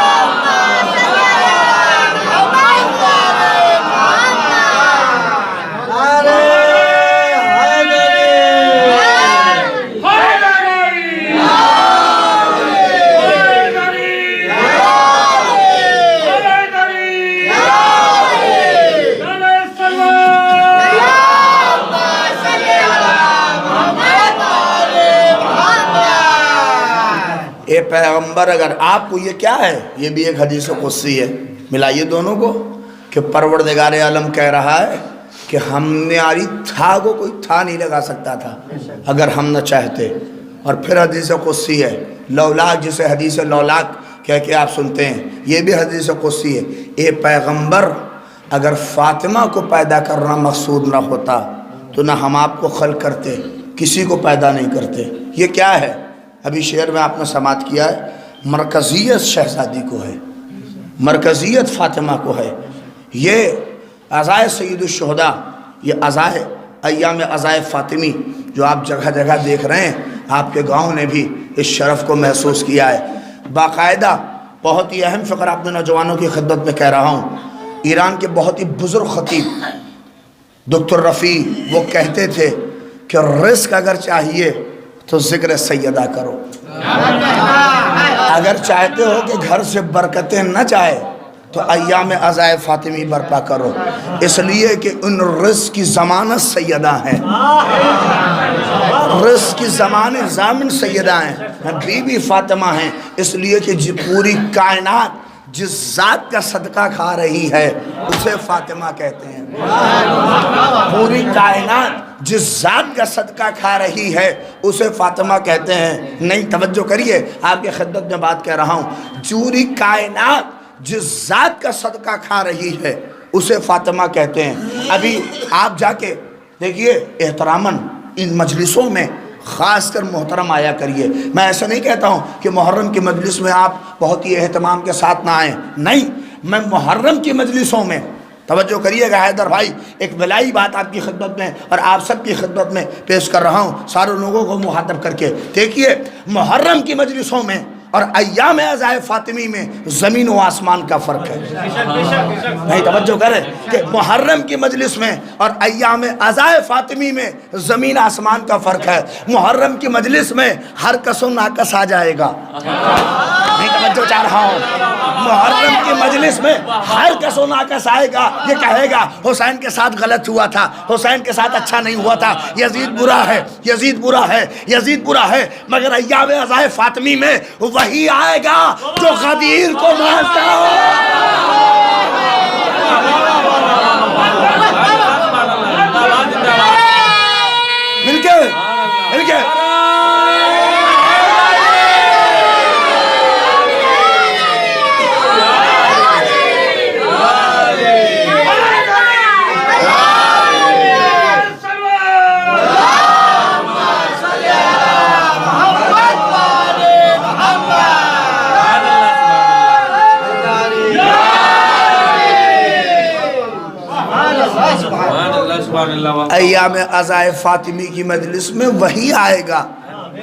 پیغمبر اگر آپ کو، یہ کیا ہے؟ یہ بھی ایک حدیث قدسی ہے، ملائیے دونوں کو، کہ پروردگار عالم کہہ رہا ہے کہ ہماری تھا کو کوئی تھا نہیں لگا سکتا تھا اگر ہم نہ چاہتے. اور پھر حدیث قدسی ہے لولاک، جسے حدیث لولاک کہہ کے آپ سنتے ہیں، یہ بھی حدیث قدسی ہے. اے پیغمبر اگر فاطمہ کو پیدا کرنا مقصود نہ ہوتا تو نہ ہم آپ کو خلق کرتے، کسی کو پیدا نہیں کرتے. یہ کیا ہے؟ ابھی شعر میں آپ نے سماعت کیا ہے، مرکزیت شہزادی کو ہے، مرکزیت فاطمہ کو ہے. یہ عزائے سید الشہداء، یہ عزائے ایام عزائے فاطمی جو آپ جگہ جگہ دیکھ رہے ہیں، آپ کے گاؤں نے بھی اس شرف کو محسوس کیا ہے. باقاعدہ بہت ہی اہم فقرہ اپنے نوجوانوں کی خدمت میں کہہ رہا ہوں. ایران کے بہت ہی بزرگ خطیب دکتر رفیع وہ کہتے تھے کہ رزق اگر چاہیے تو ذکر سیدہ کرو، اگر چاہتے ہو کہ گھر سے برکتیں نہ جائے تو ایام عزائے فاطمی برپا کرو، اس لیے کہ ان رزق کی ضمانت سیدہ ہیں، رزق کی ضامن سیدہ ہیں، بی بی فاطمہ ہیں. اس لیے کہ پوری کائنات جس ذات کا صدقہ کھا رہی ہے اسے فاطمہ کہتے ہیں. پوری کائنات جس ذات کا صدقہ کھا رہی ہے اسے فاطمہ کہتے ہیں. نہیں، توجہ کریے، آپ کی خدمت میں بات کہہ رہا ہوں. پوری کائنات جس ذات کا صدقہ کھا رہی ہے اسے فاطمہ کہتے ہیں. ابھی آپ جا کے دیکھیے احتراماً ان مجلسوں میں خاص کر محترم آیا کریے. میں ایسا نہیں کہتا ہوں کہ محرم کی مجلس میں آپ بہت ہی اہتمام کے ساتھ نہ آئیں، نہیں، میں محرم کی مجلسوں میں، توجہ کریے گا حیدر بھائی، ایک بلائی بات آپ کی خدمت میں اور آپ سب کی خدمت میں پیش کر رہا ہوں، سارے لوگوں کو مخاطب کر کے. دیکھیے محرم کی مجلسوں میں اور ایام عزائے فاطمی میں زمین و آسمان کا فرق ہے. نہیں، توجہ کریں کہ محرم کی مجلس میں اور ایام عزائے فاطمی میں زمین آسمان کا فرق ہے. محرم کی مجلس میں ہر کس و ناکس آ جائے گا. نہیں، توجہ چاہ رہا ہوں. محرم کی مجلس میں ہر کس و ناکس آئے گا، یہ کہے گا حسین کے ساتھ غلط ہوا تھا، حسین کے ساتھ اچھا نہیں ہوا تھا، یزید برا ہے، یزید برا ہے، یزید برا ہے. مگر ایام عزائے فاطمی میں وہی آئے گا جو غدیر کو مانتا ہو. مل کے ایام عزائے فاطمی کی مجلس میں وہی آئے گا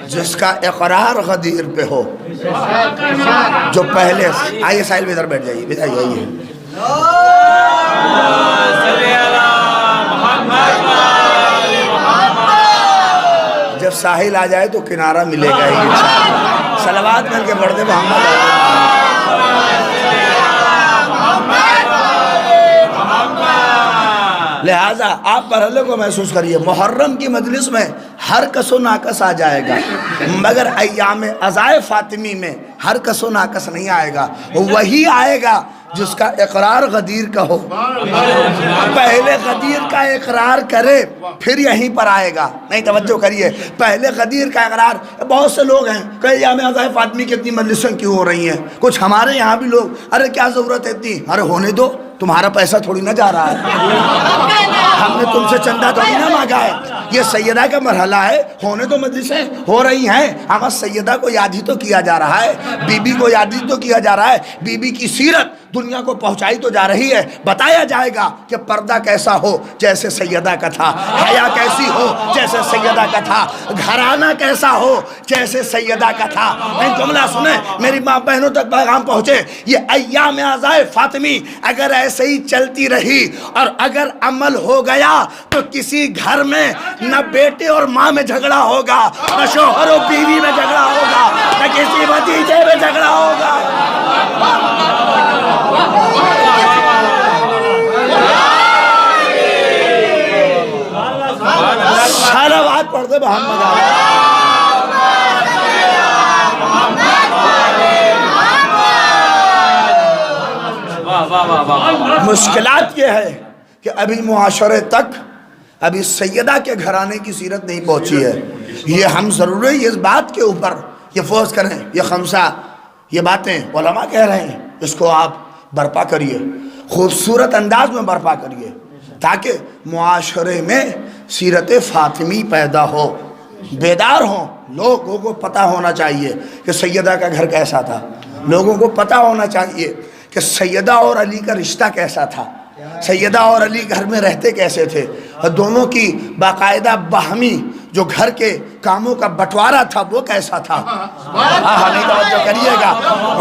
جس کا اقرار غدیر پہ ہو، جو پہلے. آئیے ساحل میں ادھر بیٹھ جائیے، بتائیے. جب ساحل آ جائے تو کنارہ ملے گا ہی. صلوات مل کے پڑھ دے محمد. لہٰذا آپ مرحلے کو محسوس کریے. محرم کی مجلس میں ہر کس و ناکس آ جائے گا، مگر ایام عزائے فاطمی میں ہر کس و ناکس نہیں آئے گا. وہی آئے گا جس کا اقرار غدیر کا ہو. پہلے غدیر کا اقرار کرے پھر یہیں پر آئے گا. نہیں، توجہ کریے، پہلے غدیر کا اقرار. بہت سے لوگ ہیں کہ ایام عزائے فاطمی کی اتنی مجلسیں کیوں ہو رہی ہیں؟ کچھ ہمارے یہاں بھی لوگ، ارے کیا ضرورت ہے اتنی؟ ارے ہونے دو، تمہارا پیسہ تھوڑی نہ جا رہا ہے، ہم نے تم سے چندہ تھوڑی نہ مانگا ہے. یہ سیدہ کا مرحلہ ہے، ہونے تو مجلسیں ہو رہی ہیں. ہم سیدہ کو یاد ہی تو کیا جا رہا ہے، بی بی کو یاد ہی تو کیا جا رہا ہے. بی بی کی سیرت دنیا کو پہنچائی تو جا رہی ہے. بتایا جائے گا کہ پردہ کیسا ہو جیسے سیدہ کا تھا، حیا کیسی ہو جیسے سیدہ کا تھا، گھرانہ کیسا ہو جیسے سیدہ کا تھا. جملہ سنیں، میری ماں بہنوں تک پیغام پہنچے. یہ ایام عزائے فاطمی اگر ایسے ہی چلتی رہی اور اگر عمل ہو گیا تو کسی گھر میں نہ بیٹے اور ماں میں جھگڑا ہوگا، نہ شوہر اور بیوی میں جھگڑا ہوگا، نہ کسی بھتیجے میں جھگڑا ہوگا. صلوات پڑھ دے محمد. مشکلات یہ ہے کہ ابھی معاشرے تک ابھی سیدہ کے گھرانے کی سیرت نہیں پہنچی ہے. یہ ہم ضروری اس بات کے اوپر یہ فوز کریں، یہ خمسہ یہ باتیں علماء کہہ رہے ہیں، اس کو آپ برپا کریے، خوبصورت انداز میں برپا کریے تاکہ معاشرے میں سیرت فاطمی پیدا ہو، بیدار ہوں. لوگوں کو پتہ ہونا چاہیے کہ سیدہ کا گھر کیسا تھا، لوگوں کو پتہ ہونا چاہیے کہ سیدہ اور علی کا رشتہ کیسا تھا، سیدہ اور علی گھر میں رہتے کیسے تھے، اور دونوں کی باقاعدہ باہمی جو گھر کے کاموں کا بٹوارا تھا وہ کیسا تھا. نہیں توجہ کریے گا،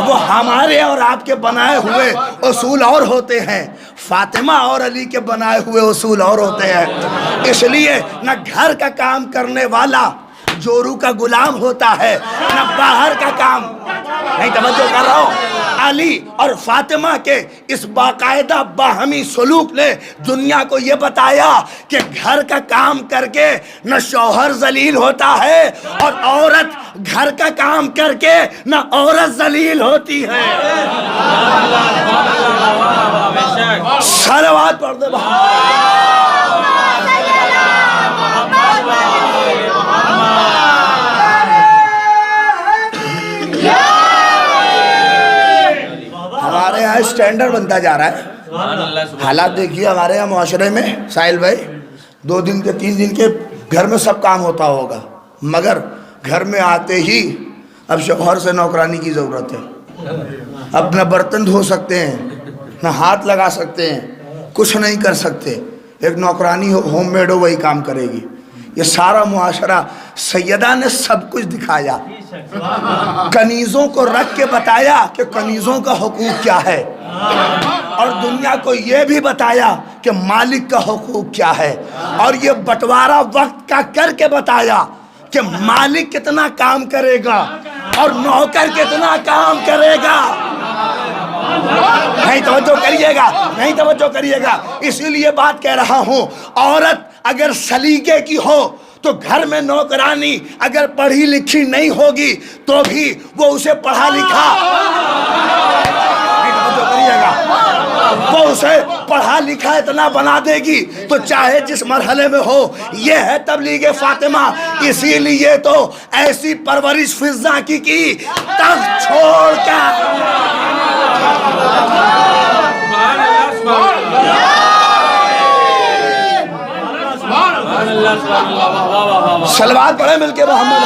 وہ ہمارے اور آپ کے بنائے ہوئے اصول اور ہوتے ہیں، فاطمہ اور علی کے بنائے ہوئے اصول اور ہوتے ہیں. اس لیے نہ گھر کا کام کرنے والا جورو کا غلام ہوتا ہے، نہ باہر کا کام. نہیں توجہ کر رہا ہوں. علی اور فاطمہ کے اس باقاعدہ باہمی سلوک نے دنیا کو یہ بتایا کہ گھر کا کام کر کے نہ شوہر ذلیل ہوتا ہے، اور عورت گھر کا کام کر کے نہ عورت ذلیل ہوتی ہے. صلوات پڑھ دے ہمارے یہاں اسٹینڈرڈ بنتا جا رہا ہے. حالات دیکھیے ہمارے یہاں معاشرے میں ساحل بھائی، 2 دن کے 3 دن کے گھر میں سب کام ہوتا ہوگا، مگر گھر میں آتے ہی اب شوہر سے نوکرانی کی ضرورت ہے. اپنا برتن دھو سکتے ہیں، نہ ہاتھ لگا سکتے ہیں، کچھ نہیں کر سکتے. ایک نوکرانی ہوم میڈ ہو وہی کام کرے گی. یہ سارا معاشرہ سیدہ نے سب کچھ دکھایا، کنیزوں کو رکھ کے بتایا کہ کنیزوں کا حقوق کیا ہے، اور دنیا کو یہ بھی بتایا کہ مالک کا حقوق کیا ہے، اور یہ بٹوارا وقت کا کر کے بتایا کہ مالک کتنا کام کرے گا اور نوکر کتنا کام کرے گا. نہیں توجہ کریے گا، نہیں توجہ کریے گا. اسی لیے بات کہہ رہا ہوں، عورت اگر سلیقے کی ہو تو گھر میں نوکرانی اگر پڑھی لکھی نہیں ہوگی تو بھی وہ اسے پڑھا لکھا، نہیں توجہ کریے گا، وہ اسے پڑھا لکھا اتنا بنا دے گی تو چاہے جس مرحلے میں ہو. یہ ہے تبلیغ فاطمہ. اسی لیے تو ایسی پرورش فضا کی تخت چھوڑ کر صلوات پڑھیں مل کے محمد.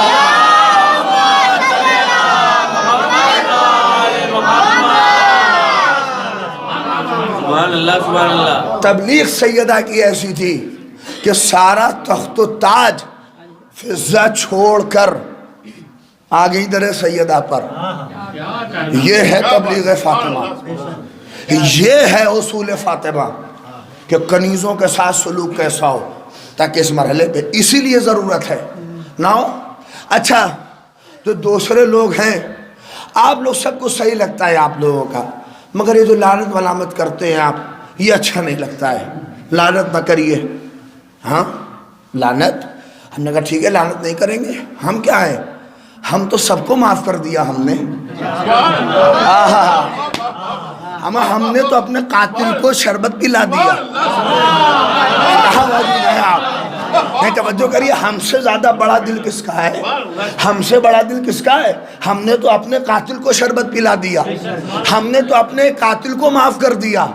تبلیغ سیدہ کی ایسی تھی کہ سارا تخت و تاج فضہ چھوڑ کر آگئی در سیدہ پر. یہ ہے تبلیغ فاطمہ، یہ ہے اصول فاطمہ کہ کنیزوں کے ساتھ سلوک کیسا ہو تاکہ اس مرحلے پہ. اسی لیے ضرورت ہے نہ ہو. اچھا جو دوسرے لوگ ہیں آپ لوگ سب کو صحیح لگتا ہے آپ لوگوں کا، مگر یہ جو لعنت ملامت کرتے ہیں آپ، یہ اچھا نہیں لگتا ہے. لعنت نہ کریے. ہاں لعنت، ہم نے کہا ٹھیک ہے لعنت نہیں کریں گے. ہم کیا ہیں، ہم تو سب کو معاف کر دیا ہم نے. ہم نے تو اپنے قاتل کو شربت پلا دیا. کہاں موجود ہیں آپ؟ نہیں توجہ کریے. ہم سے زیادہ بڑا دل کس کا ہے، ہم سے بڑا دل کس کا ہے. ہم نے تو اپنے قاتل کو شربت پلا دیا، ہم نے تو اپنے قاتل کو معاف کر دیا.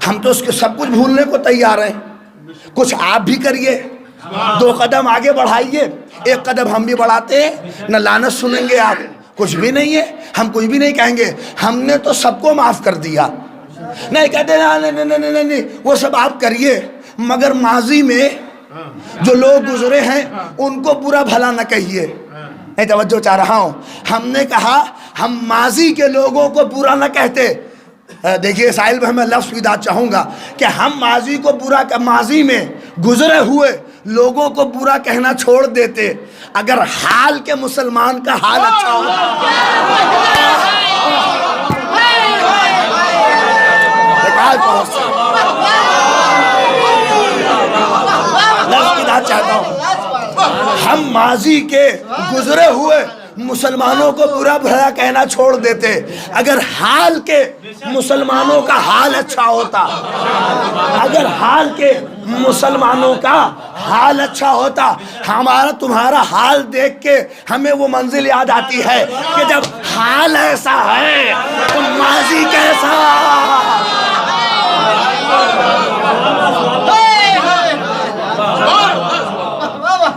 ہم تو اس کے سب کچھ بھولنے کو تیار ہیں. کچھ آپ بھی کریے، 2 قدم آگے بڑھائیے. 1 قدم ہم بھی بڑھاتے ہیں. نہ لعنت سنیں گے آپ، کچھ بھی نہیں ہے، ہم کچھ بھی نہیں کہیں گے. ہم نے تو سب کو معاف کر دیا. نہیں کہتے نہیں وہ سب آپ کریے، مگر ماضی میں جو لوگ گزرے ہیں ان کو برا بھلا نہ کہیے. نہیں توجہ چاہ رہا ہوں. ہم نے کہا ہم ماضی کے لوگوں کو برا نہ کہتے. دیکھیے ساحل بھائی میں لفظ پیدا چاہوں گا کہ ہم ماضی کو برا، ماضی میں گزرے ہوئے لوگوں کو برا کہنا چھوڑ دیتے اگر حال کے مسلمان کا حال اچھا ہو. چاہتا ہوں ہم ماضی کے گزرے ہوئے مسلمانوں کو برا بھلا کہنا چھوڑ دیتے اگر حال کے مسلمانوں کا حال اچھا ہوتا، اگر حال کے مسلمانوں کا حال اچھا ہوتا، ہمارا تمہارا حال دیکھ کے ہمیں وہ منزل یاد آتی ہے کہ جب حال ایسا ہے تو ماضی کیسا۔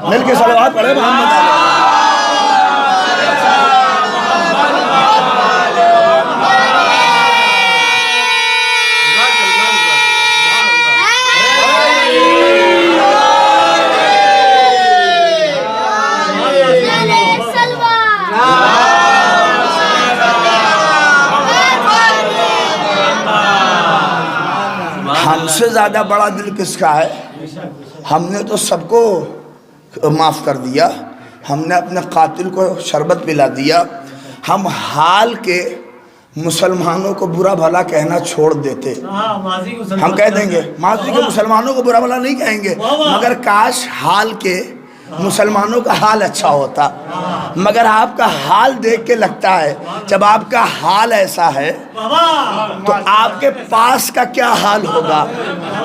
مل کے صلوات پڑھے محمد علیہ۔ ہم سے زیادہ بڑا دل کس کا ہے؟ ہم نے تو سب کو معاف کر دیا، ہم نے اپنے قاتل کو شربت پلا دیا، ہم حال کے مسلمانوں کو برا بھلا کہنا چھوڑ دیتے۔ ہم کہہ دیں گے ماضی کے مسلمانوں کو برا بھلا نہیں کہیں گے، مگر کاش حال کے مسلمانوں کا حال اچھا ہوتا۔ مگر آپ کا حال دیکھ کے لگتا ہے جب آپ کا حال ایسا ہے تو آپ کے پاس کا کیا حال ہوگا،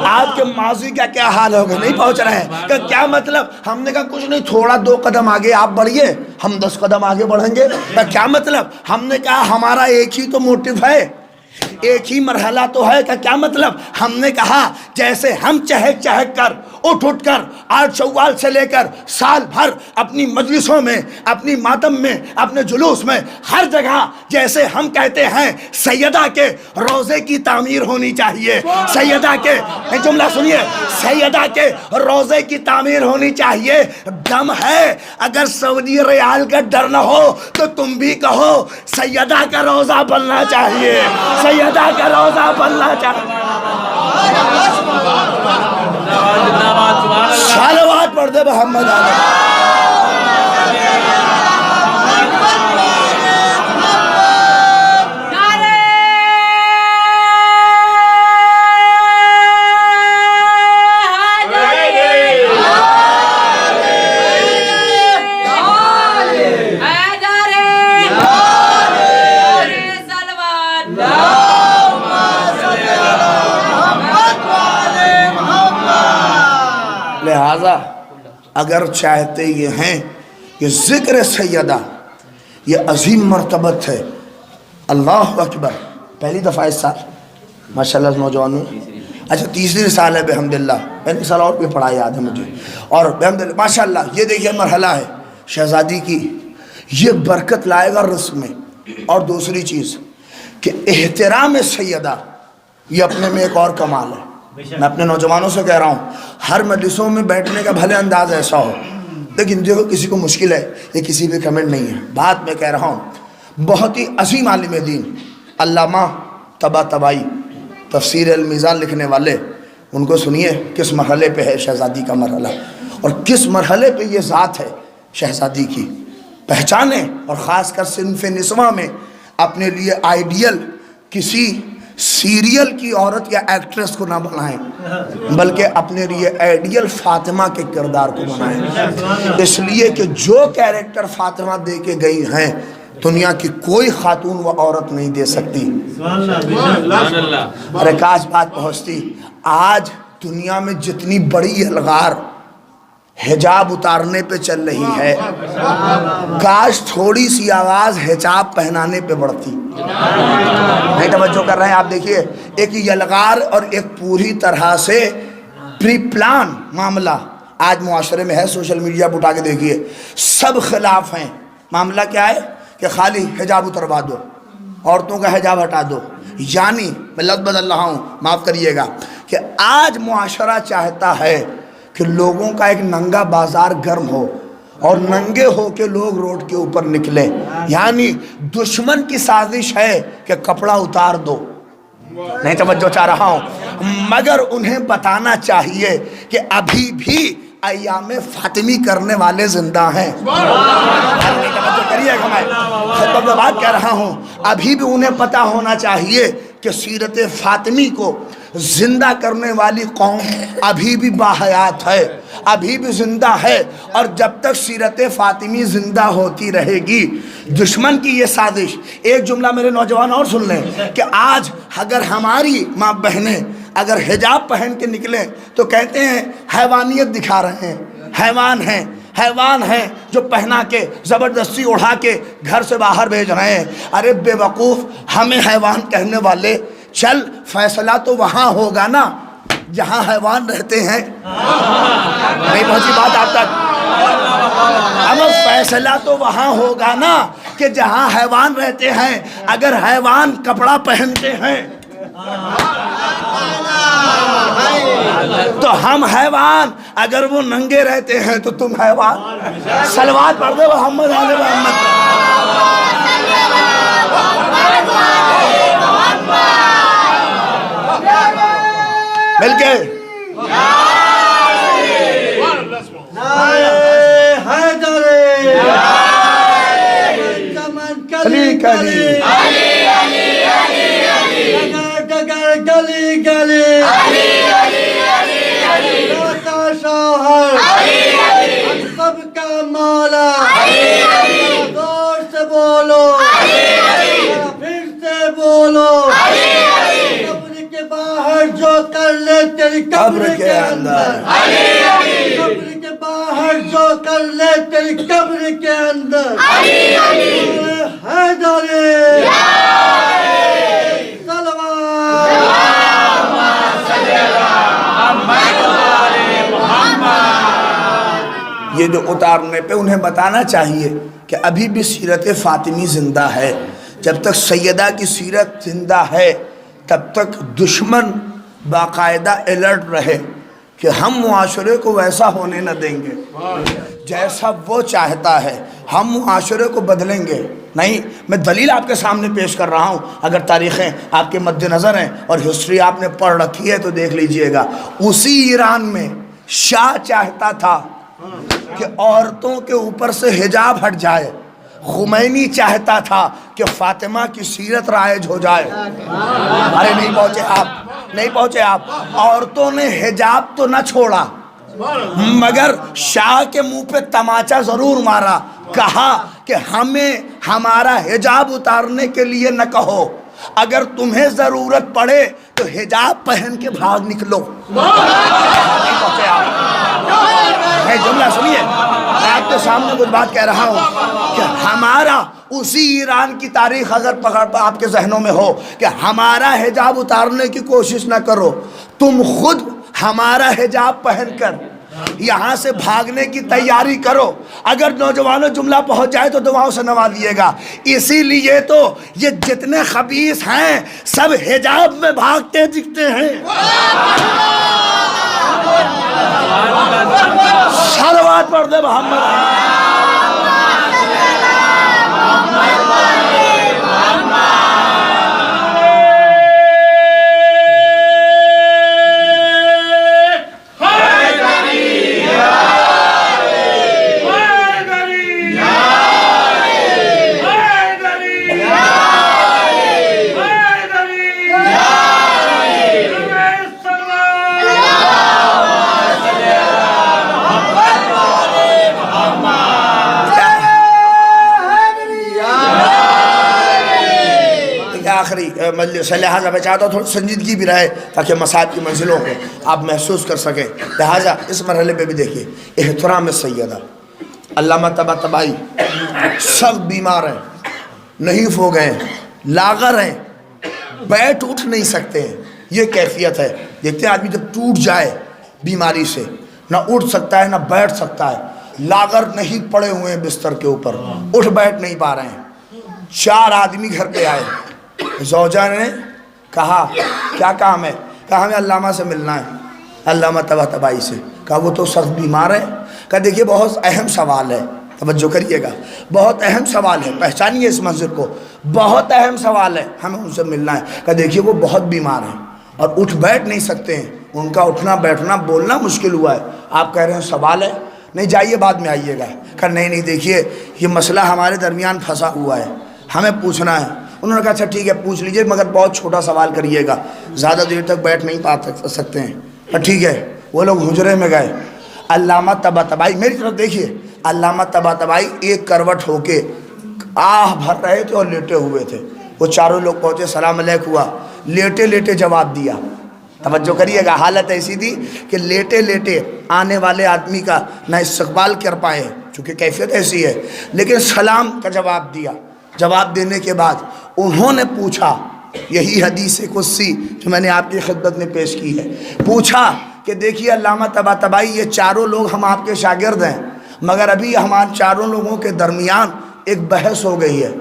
آپ کے ماضی کا کیا حال ہوگا۔ نہیں پہنچ رہے ہیں کہ کیا مطلب؟ ہم نے کہا کچھ نہیں، تھوڑا 2 قدم آگے آپ بڑھیے، ہم 10 قدم آگے بڑھیں گے۔ کیا مطلب؟ ہم نے کہا ہمارا ایک ہی تو موٹیو ہے، ایک ہی مرحلہ تو ہے۔ کیا مطلب؟ ہم نے کہا جیسے ہم چہک چہک کر اٹھ کر 8 شوال سے لے کر سال بھر اپنی مجلسوں میں، اپنی ماتم میں، اپنے جلوس میں، ہر جگہ جیسے ہم کہتے ہیں سیدہ کے روضے کی تعمیر ہونی چاہیے، سیدہ کے جملہ سنیے، سیدہ کے روضے کی تعمیر ہونی چاہیے۔ دم ہے اگر سعودی ریال کا ڈر نہ ہو تو تم بھی کہو سیدہ کا روضہ بننا چاہیے، سیدہ کا روضہ بننا چاہیے۔ صلوات پڑھ دے محمد علیہ۔ لہذا اگر چاہتے یہ ہیں کہ ذکر سیدہ یہ عظیم مرتبت ہے، اللہ اکبر، پہلی دفعہ اس سال ماشاءاللہ نوجوانوں، اچھا تیسری سال ہے بحمداللہ، پہلی سال اور بھی پڑھا یاد ہے مجھے، اور بحمداللہ ماشاءاللہ یہ دیکھیے مرحلہ ہے شہزادی کی، یہ برکت لائے گا رزق میں۔ اور دوسری چیز کہ احترام سیدہ یہ اپنے میں ایک اور کمال ہے۔ میں اپنے نوجوانوں سے کہہ رہا ہوں ہر مجلسوں میں بیٹھنے کا بھلے انداز ایسا ہو، لیکن دیکھو کسی کو مشکل ہے، یہ کسی بھی کمنٹ نہیں ہے، بات میں کہہ رہا ہوں بہت ہی عظیم عالم دین علامہ طباطبائی تفسیر المیزان لکھنے والے، ان کو سنیے کس مرحلے پہ ہے شہزادی کا مرحلہ اور کس مرحلے پہ یہ ذات ہے شہزادی کی، پہچانیں۔ اور خاص کر صنف نسواں میں اپنے لیے آئیڈیل کسی سیریل کی عورت یا ایکٹریس کو نہ بنائیں، بلکہ اپنے لیے آئیڈیل فاطمہ کے کردار کو بنائیں، اس لیے کہ جو کیریکٹر فاطمہ دے کے گئی ہیں دنیا کی کوئی خاتون و عورت نہیں دے سکتی۔ ارے کاش بات پہنچتی، آج دنیا میں جتنی بڑی الغار حجاب اتارنے پہ چل رہی ہے، کاش تھوڑی سی آواز حجاب پہنانے پہ بڑھتی۔ نہیں توجہ کر رہے ہیں آپ؟ دیکھیے ایک یلغار اور ایک پوری طرح سے پری پلان معاملہ آج معاشرے میں ہے۔ سوشل میڈیا پہ اٹھا کے دیکھیے سب خلاف ہیں۔ معاملہ کیا ہے کہ خالی حجاب اتروا دو، عورتوں کا حجاب ہٹا دو، یعنی میں لفظ بدل رہا ہوں معاف کریے گا کہ آج معاشرہ چاہتا ہے کہ لوگوں کا ایک ننگا بازار گرم ہو اور ننگے ہو کے لوگ روڈ کے اوپر نکلیں، یعنی دشمن کی سازش ہے کہ کپڑا اتار دو۔ نہیں توجہ چاہ رہا ہوں، مگر انہیں بتانا چاہیے کہ ابھی بھی ایام فاطمی کرنے والے زندہ ہیں۔ نہیں توجہ کریے گا، میں خطبہ میں بات کہہ رہا ہوں، ابھی بھی انہیں پتہ ہونا چاہیے کہ سیرت فاطمی کو زندہ کرنے والی قوم ابھی بھی باحیات ہے، ابھی بھی زندہ ہے، اور جب تک سیرت فاطمی زندہ ہوتی رہے گی دشمن کی یہ سازش۔ ایک جملہ میرے نوجوان اور سن لیں کہ آج اگر ہماری ماں بہنیں اگر حجاب پہن کے نکلیں تو کہتے ہیں حیوانیت دکھا رہے ہیں، حیوان ہیں جو پہنا کے زبردستی اڑا کے گھر سے باہر بھیج رہے ہیں۔ ارے بے وقوف، ہمیں حیوان کہنے والے، چل فیصلہ تو وہاں ہوگا نا جہاں حیوان رہتے ہیں۔ نہیں پہنچی بات آپ تک؟ اب فیصلہ تو وہاں ہوگا نا کہ جہاں حیوان رہتے ہیں۔ اگر حیوان کپڑا پہنتے ہیں تو ہم حیوان، اگر وہ ننگے رہتے ہیں تو تم حیوان۔ صلوات پڑھ دے محمد علیہ محمد۔ مل کے علی کلی گلی گلی شوہر ہم سب کا مولا، زور سے بولو، پھر سے بولو، قبر کے باہر جو کر لے تیری قبر کے اندر، قبر کے باہر جو کر لے تیری قبر کے اندر، حیدر یہ جو اتارنے پہ انہیں بتانا چاہیے کہ ابھی بھی سیرت فاطمی زندہ ہے۔ جب تک سیدہ کی سیرت زندہ ہے تب تک دشمن باقاعدہ الرٹ رہے کہ ہم معاشرے کو ویسا ہونے نہ دیں گے جیسا وہ چاہتا ہے، ہم معاشرے کو بدلیں گے نہیں۔ میں دلیل آپ کے سامنے پیش کر رہا ہوں، اگر تاریخیں آپ کے مد نظر ہیں اور ہسٹری آپ نے پڑھ رکھی ہے تو دیکھ لیجئے گا۔ اسی ایران میں شاہ چاہتا تھا کہ عورتوں کے اوپر سے حجاب ہٹ جائے، خمینی چاہتا تھا کہ فاطمہ کی سیرت رائج ہو جائے۔ ارے نہیں پہنچے آپ۔ عورتوں نے حجاب تو نہ چھوڑا مگر شاہ کے منہ پہ تماچا ضرور مارا، کہا کہ ہمیں ہمارا حجاب اتارنے کے لیے نہ کہو، اگر تمہیں ضرورت پڑے تو حجاب پہن کے بھاگ نکلو۔ نہیں پہنچے آپ۔ ہے جملہ سنیے، میں آپ کے سامنے کچھ بات کہہ رہا ہوں کہ ہمارا اسی ایران کی تاریخ اگر پکڑ آپ کے ذہنوں میں ہو کہ ہمارا حجاب اتارنے کی کوشش نہ کرو، تم خود ہمارا حجاب پہن کر یہاں سے بھاگنے کی تیاری کرو۔ اگر نوجوانوں جملہ پہنچ جائے تو دعاؤں سے نوازیے گا۔ اسی لیے تو یہ جتنے خبیث ہیں سب حجاب میں بھاگتے دکھتے ہیں۔ صلوات پڑھ دے محمد۔ آخری مجلس ہے، لہٰذا میں چاہتا ہوں تھوڑی سنجیدگی بھی رہے تاکہ مصائب کی منزلوں کو آپ محسوس کر سکیں۔ لہٰذا اس مرحلے پہ بھی دیکھیے احترام سیدہ۔ علامہ طباطبائی سب بیمار ہیں، نحیف ہو گئے ہیں، لاغر ہیں، بیٹھ اٹھ نہیں سکتے ہیں۔ یہ کیفیت ہے، دیکھتے ہیں آدمی جب ٹوٹ جائے بیماری سے نہ اٹھ سکتا ہے نہ بیٹھ سکتا ہے، لاغر نہیں پڑے ہوئے ہیں بستر کے اوپر، اٹھ بیٹھ نہیں پا رہے ہیں۔ 4 آدمی گھر پہ آئے، زوجہ نے کہا کیا کام ہے؟ کہا ہمیں علامہ سے ملنا ہے، علامہ طباطبائی سے۔ کہا وہ تو سخت بیمار ہے۔ کہا دیکھیے بہت اہم سوال ہے، توجہ کریے گا، بہت اہم سوال ہے، پہچانیے اس منظر کو، بہت اہم سوال ہے، ہمیں ان سے ملنا ہے۔ کہا دیکھیے وہ بہت بیمار ہیں اور اٹھ بیٹھ نہیں سکتے ہیں، ان کا اٹھنا بیٹھنا بولنا مشکل ہوا ہے، آپ کہہ رہے ہیں سوال ہے؟ نہیں جائیے بعد میں آئیے گا۔ کہا نہیں دیکھیے یہ مسئلہ ہمارے درمیان پھنسا ہوا ہے، ہمیں پوچھنا ہے انہوں نے کہا اچھا ٹھیک ہے پوچھ لیجئے مگر بہت چھوٹا سوال کریے گا, زیادہ دیر تک بیٹھ نہیں پا سکتے ہیں. ٹھیک ہے. وہ لوگ حجرے میں گئے. علامہ طباطبائی میری طرف دیکھیے, علامہ طباطبائی ایک کروٹ ہو کے آہ بھر رہے تھے اور لیٹے ہوئے تھے. وہ چاروں لوگ پہنچے, سلام علیکم ہوا, لیٹے لیٹے جواب دیا. توجہ کریے گا, حالت ایسی تھی کہ لیٹے لیٹے آنے والے آدمی کا نہ استقبال کر پائے چونکہ کیفیت ایسی ہے, لیکن سلام کا جواب دیا. جواب دینے کے بعد انہوں نے پوچھا, یہی حدیث قدسی جو میں نے آپ کی خدمت میں پیش کی ہے, پوچھا کہ دیکھیے علامہ طباطبائی یہ چاروں لوگ ہم آپ کے شاگرد ہیں مگر ابھی ہمارے چاروں لوگوں کے درمیان ایک بحث ہو گئی ہے.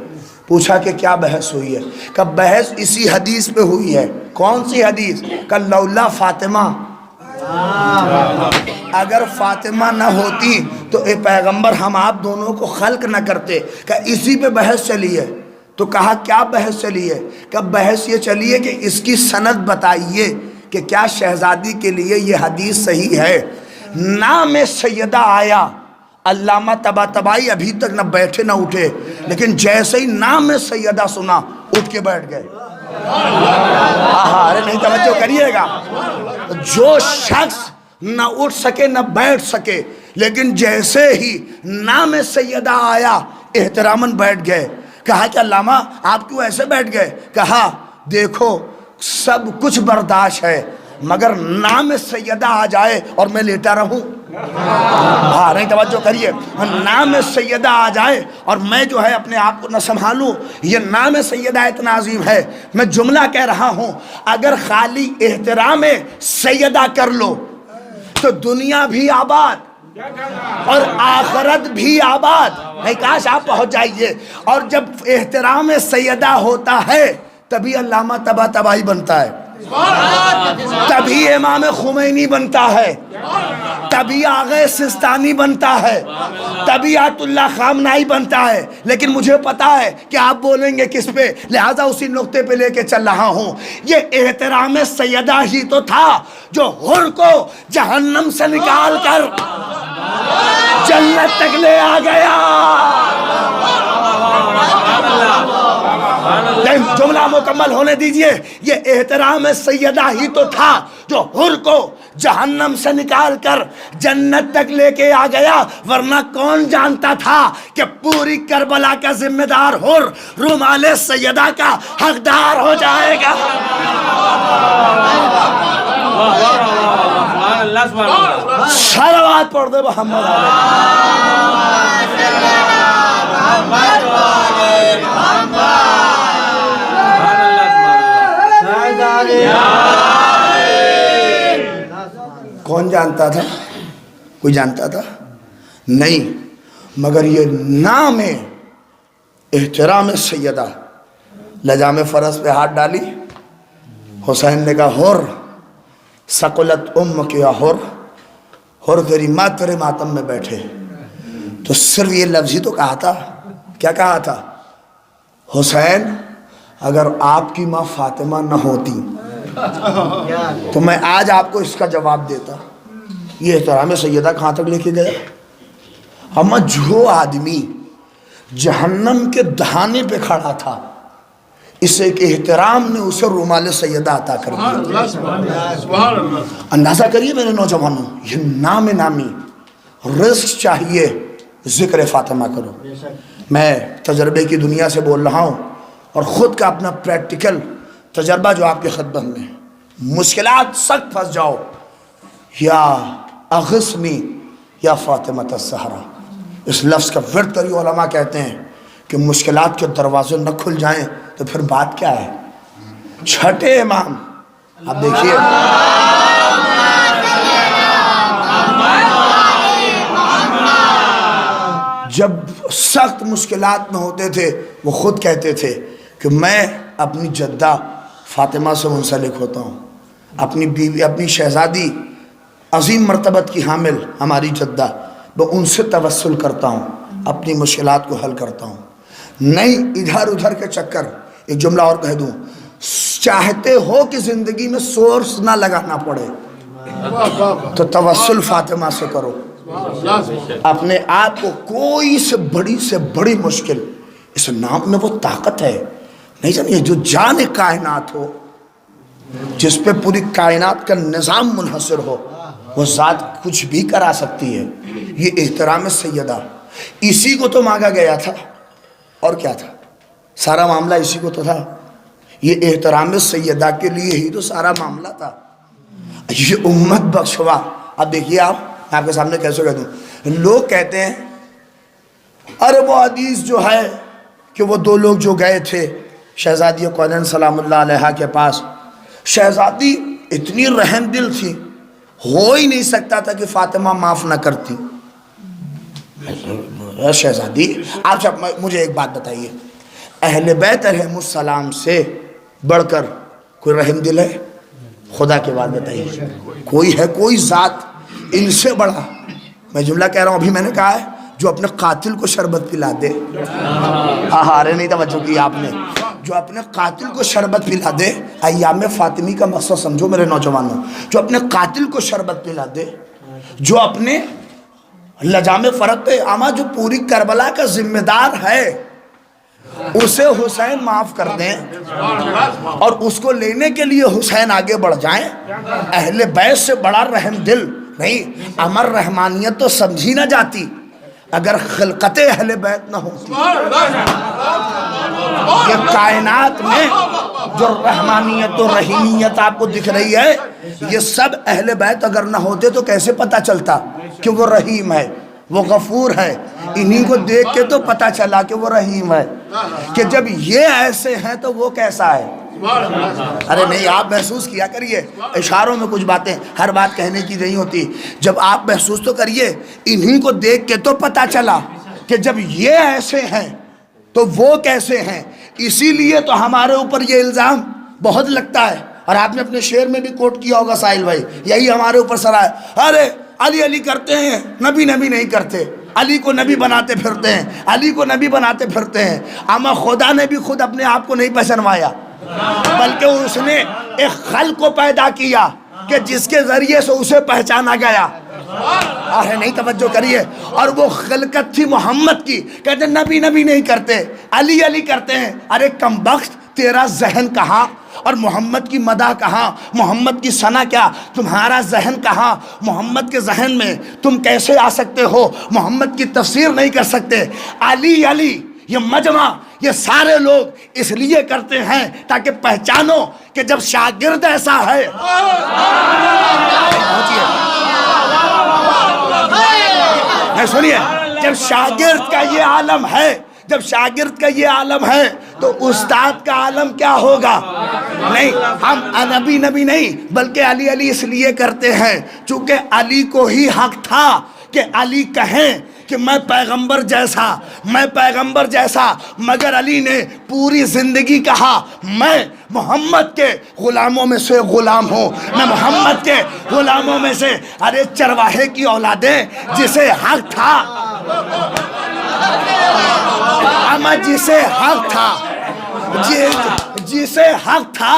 پوچھا کہ کیا بحث ہوئی ہے؟ کہ بحث اسی حدیث پہ ہوئی ہے. کون سی حدیث؟ کہ لولا فاطمہ, اگر فاطمہ نہ ہوتی تو اے پیغمبر ہم آپ دونوں کو خلق نہ کرتے. کہ اسی پہ بحث چلی ہے. تو کہا کیا بحث چلی ہے؟ کہ بحث یہ چلی ہے کہ اس کی سند بتائیے کہ کیا شہزادی کے لیے یہ حدیث صحیح ہے. نام سیدہ آیا, علامہ طباطبائی ابھی تک نہ بیٹھے نہ اٹھے, لیکن جیسے ہی نام سیدہ سنا اٹھ کے بیٹھ گئے. ارے نہیں توجہ کریے گا, جو شخص نہ اٹھ سکے نہ بیٹھ سکے لیکن جیسے ہی نام سیدہ آیا احتراماً بیٹھ گئے. کہا کہ علامہ آپ کیوں ایسے بیٹھ گئے؟ کہا دیکھو سب کچھ برداشت ہے مگر نام سیدہ آ جائے اور میں لیٹا رہوں. ہاں نہیں توجہ کریے, نام سیدہ آ جائے اور میں جو ہے اپنے آپ کو نہ سنبھالوں. یہ نام سیدہ اتنا عظیم ہے. میں جملہ کہہ رہا ہوں, اگر خالی احترام سیدہ کر لو تو دنیا بھی آباد اور آخرت بھی آباد. نہیں کاش آپ پہنچ جائیے. اور جب احترام سیدہ ہوتا ہے تبھی علامہ طباطبائی بنتا ہے, تبھی امام خمینی بنتا ہے, تبھی آغا سستانی بنتا ہے, تبھی آیت اللہ خامنائی بنتا ہے. لیکن مجھے پتا ہے کہ آپ بولیں گے کس پہ, لہذا اسی نقطے پہ لے کے چل رہا ہوں. یہ احترام سیدہ ہی تو تھا جو حر کو جہنم سے نکال کر جنت تک لے آ گیا. جملہ مکمل ہونے دیجئے. یہ احترام سیدہ ہی تو تھا جو حر کو جہنم سے نکال کر جنت تک لے کے آ گیا. ورنہ کون جانتا تھا کہ پوری کربلا کا ذمہ دار حر رومال سیدہ کا حقدار ہو جائے گا. صلوات پڑھ دے محمد کون جانتا تھا؟ کوئی جانتا تھا؟ نہیں. مگر یہ نام احترام سیدہ. لجام فرس پہ ہاتھ ڈالی, حسین نے کہا حر ثقلت امک یا حر, حر تیری ماں تیرے ماتم میں بیٹھے. تو صرف یہ لفظ ہی تو کہا تھا. کیا کہا تھا؟ حسین اگر آپ کی ماں فاطمہ نہ ہوتی تو میں آج آپ کو اس کا جواب دیتا. یہ احترام سیدہ کہاں تک لے کے گیا؟ اما جو آدمی جہنم کے دہانے پہ کھڑا تھا اس ایک احترام نے اسے رومال سیدہ عطا کر دیا. اندازہ کریے میرے نوجوانوں, یہ نام نامی رزق چاہیے, ذکر فاطمہ کرو. میں تجربے کی دنیا سے بول رہا ہوں اور خود کا اپنا پریکٹیکل تجربہ جو آپ کی خدمت میں. مشکلات سخت پھنس جاؤ, یا اغثنی یا فاطمہ الزہرا, اس لفظ کا ورد کری. علماء کہتے ہیں کہ مشکلات کے دروازے نہ کھل جائیں تو پھر بات کیا ہے؟ چھٹے امام آپ دیکھیے, جب سخت مشکلات میں ہوتے تھے وہ خود کہتے تھے کہ میں اپنی جدہ فاطمہ سے منسلک ہوتا ہوں, اپنی بیوی اپنی شہزادی عظیم مرتبت کی حامل ہماری جدہ, میں ان سے توسل کرتا ہوں, اپنی مشکلات کو حل کرتا ہوں. نہیں ادھر ادھر کے چکر. ایک جملہ اور کہہ دوں, چاہتے ہو کہ زندگی میں سورس نہ لگانا پڑے تو توسل فاطمہ سے کرو. اپنے آپ کو کوئی سے بڑی مشکل, اس نام میں وہ طاقت ہے. نہیں جانیے جو جان کائنات ہو، جس پہ پوری کائنات کا نظام منحصر ہو، وہ ذات کچھ بھی کرا سکتی ہے. یہ احترام سیدہ، اسی کو تو مانگا گیا تھا. اور کیا تھا؟ سارا معاملہ اسی کو تو تھا. یہ احترام سیدہ کے لیے ہی تو سارا معاملہ تھا. یہ امت بخشوا. اب دیکھیے میں آپ کے سامنے کیسے کہہ دوں. لوگ کہتے ہیں ارے وہ حدیث جو ہے کہ وہ دو لوگ جو گئے تھے شہزادی کونین سلام اللہ علیہ کے پاس، شہزادی اتنی رحم دل تھی، ہو ہی نہیں سکتا تھا کہ فاطمہ معاف نہ کرتی. شہزادی آپ مجھے ایک بات بتائیے، اہل بیت علیہم السلام سے بڑھ کر کوئی رحم دل ہے؟ خدا کے بات بتائیے کوئی ہے؟ کوئی ذات ان سے بڑا؟ میں جملہ کہہ رہا ہوں، ابھی میں نے کہا ہے جو اپنے قاتل کو شربت پلا دے. ارے نہیں توجہ کی آپ نے. جو اپنے قاتل کو شربت پلا دے، ایام فاطمی کا مقصد سمجھو میرے نوجوانوں، جو اپنے قاتل کو شربت پلا دے، جو اپنے لجام فرق پہ اما جو پوری کربلا کا ذمہ دار ہے، اسے حسین معاف کر دیں اور اس کو لینے کے لیے حسین آگے بڑھ جائیں. اہل بیت سے بڑا رحم دل نہیں. امر رحمانیت تو سمجھی نہ جاتی اگر خلقت اہل بیت نہ ہوتی. یہ کائنات میں جو رحمانیت و رحیمیت آپ کو دکھ رہی ہے، یہ سب اہل بیت اگر نہ ہوتے تو کیسے پتا چلتا کہ وہ رحیم ہے، وہ غفور ہے. انہی کو دیکھ کے تو پتا چلا کہ وہ رحیم ہے. کہ جب یہ ایسے ہیں تو وہ کیسا ہے؟ ارے نہیں، آپ محسوس کیا کریے. اشاروں میں کچھ باتیں ہر بات کہنے کی نہیں ہوتی. جب آپ محسوس تو کریے، انہی کو دیکھ کے تو پتا چلا کہ جب یہ ایسے ہیں تو وہ کیسے ہیں. اسی لیے تو ہمارے اوپر یہ الزام بہت لگتا ہے. اور آپ نے اپنے شعر میں بھی کوٹ کیا ہوگا ساحل بھائی، یہی ہمارے اوپر سرا ہے. ارے علی علی کرتے ہیں، نبی نبی نہیں کرتے. علی کو نبی بناتے پھرتے ہیں، علی کو نبی بناتے پھرتے ہیں. اما خدا نے بھی خود اپنے آپ کو نہیں پہچانوایا، بلکہ اس نے ایک خلق کو پیدا کیا کہ جس کے ذریعے سے اسے پہچانا گیا. آہ نہیں توجہ کریے. اور وہ خلقت تھی محمد کی. کہتے ہیں نبی نبی نہیں کرتے، علی علی کرتے ہیں. ارے کمبخت، تیرا ذہن کہاں اور محمد کی مدح کہاں؟ محمد کی ثنا کیا؟ تمہارا ذہن کہاں؟ محمد کے ذہن میں تم کیسے آ سکتے ہو؟ محمد کی تفسیر نہیں کر سکتے. علی علی یہ مجمع، یہ سارے لوگ اس لیے کرتے ہیں تاکہ پہچانو کہ جب شاگرد ایسا ہے. سنیے، جب شاگرد کا یہ عالم ہے، جب شاگرد کا یہ عالم ہے تو استاد کا عالم کیا ہوگا؟ نہیں، ہم نبی نبی نہیں بلکہ علی علی اس لیے کرتے ہیں چونکہ علی کو ہی حق تھا کہ علی کہیں کہ میں پیغمبر جیسا، میں پیغمبر جیسا. مگر علی نے پوری زندگی کہا میں محمد کے غلاموں میں سے غلام ہوں، میں محمد کے غلاموں میں سے. ارے چرواہے کی اولادیں، جسے حق تھا، اما جسے حق تھا، جسے حق تھا،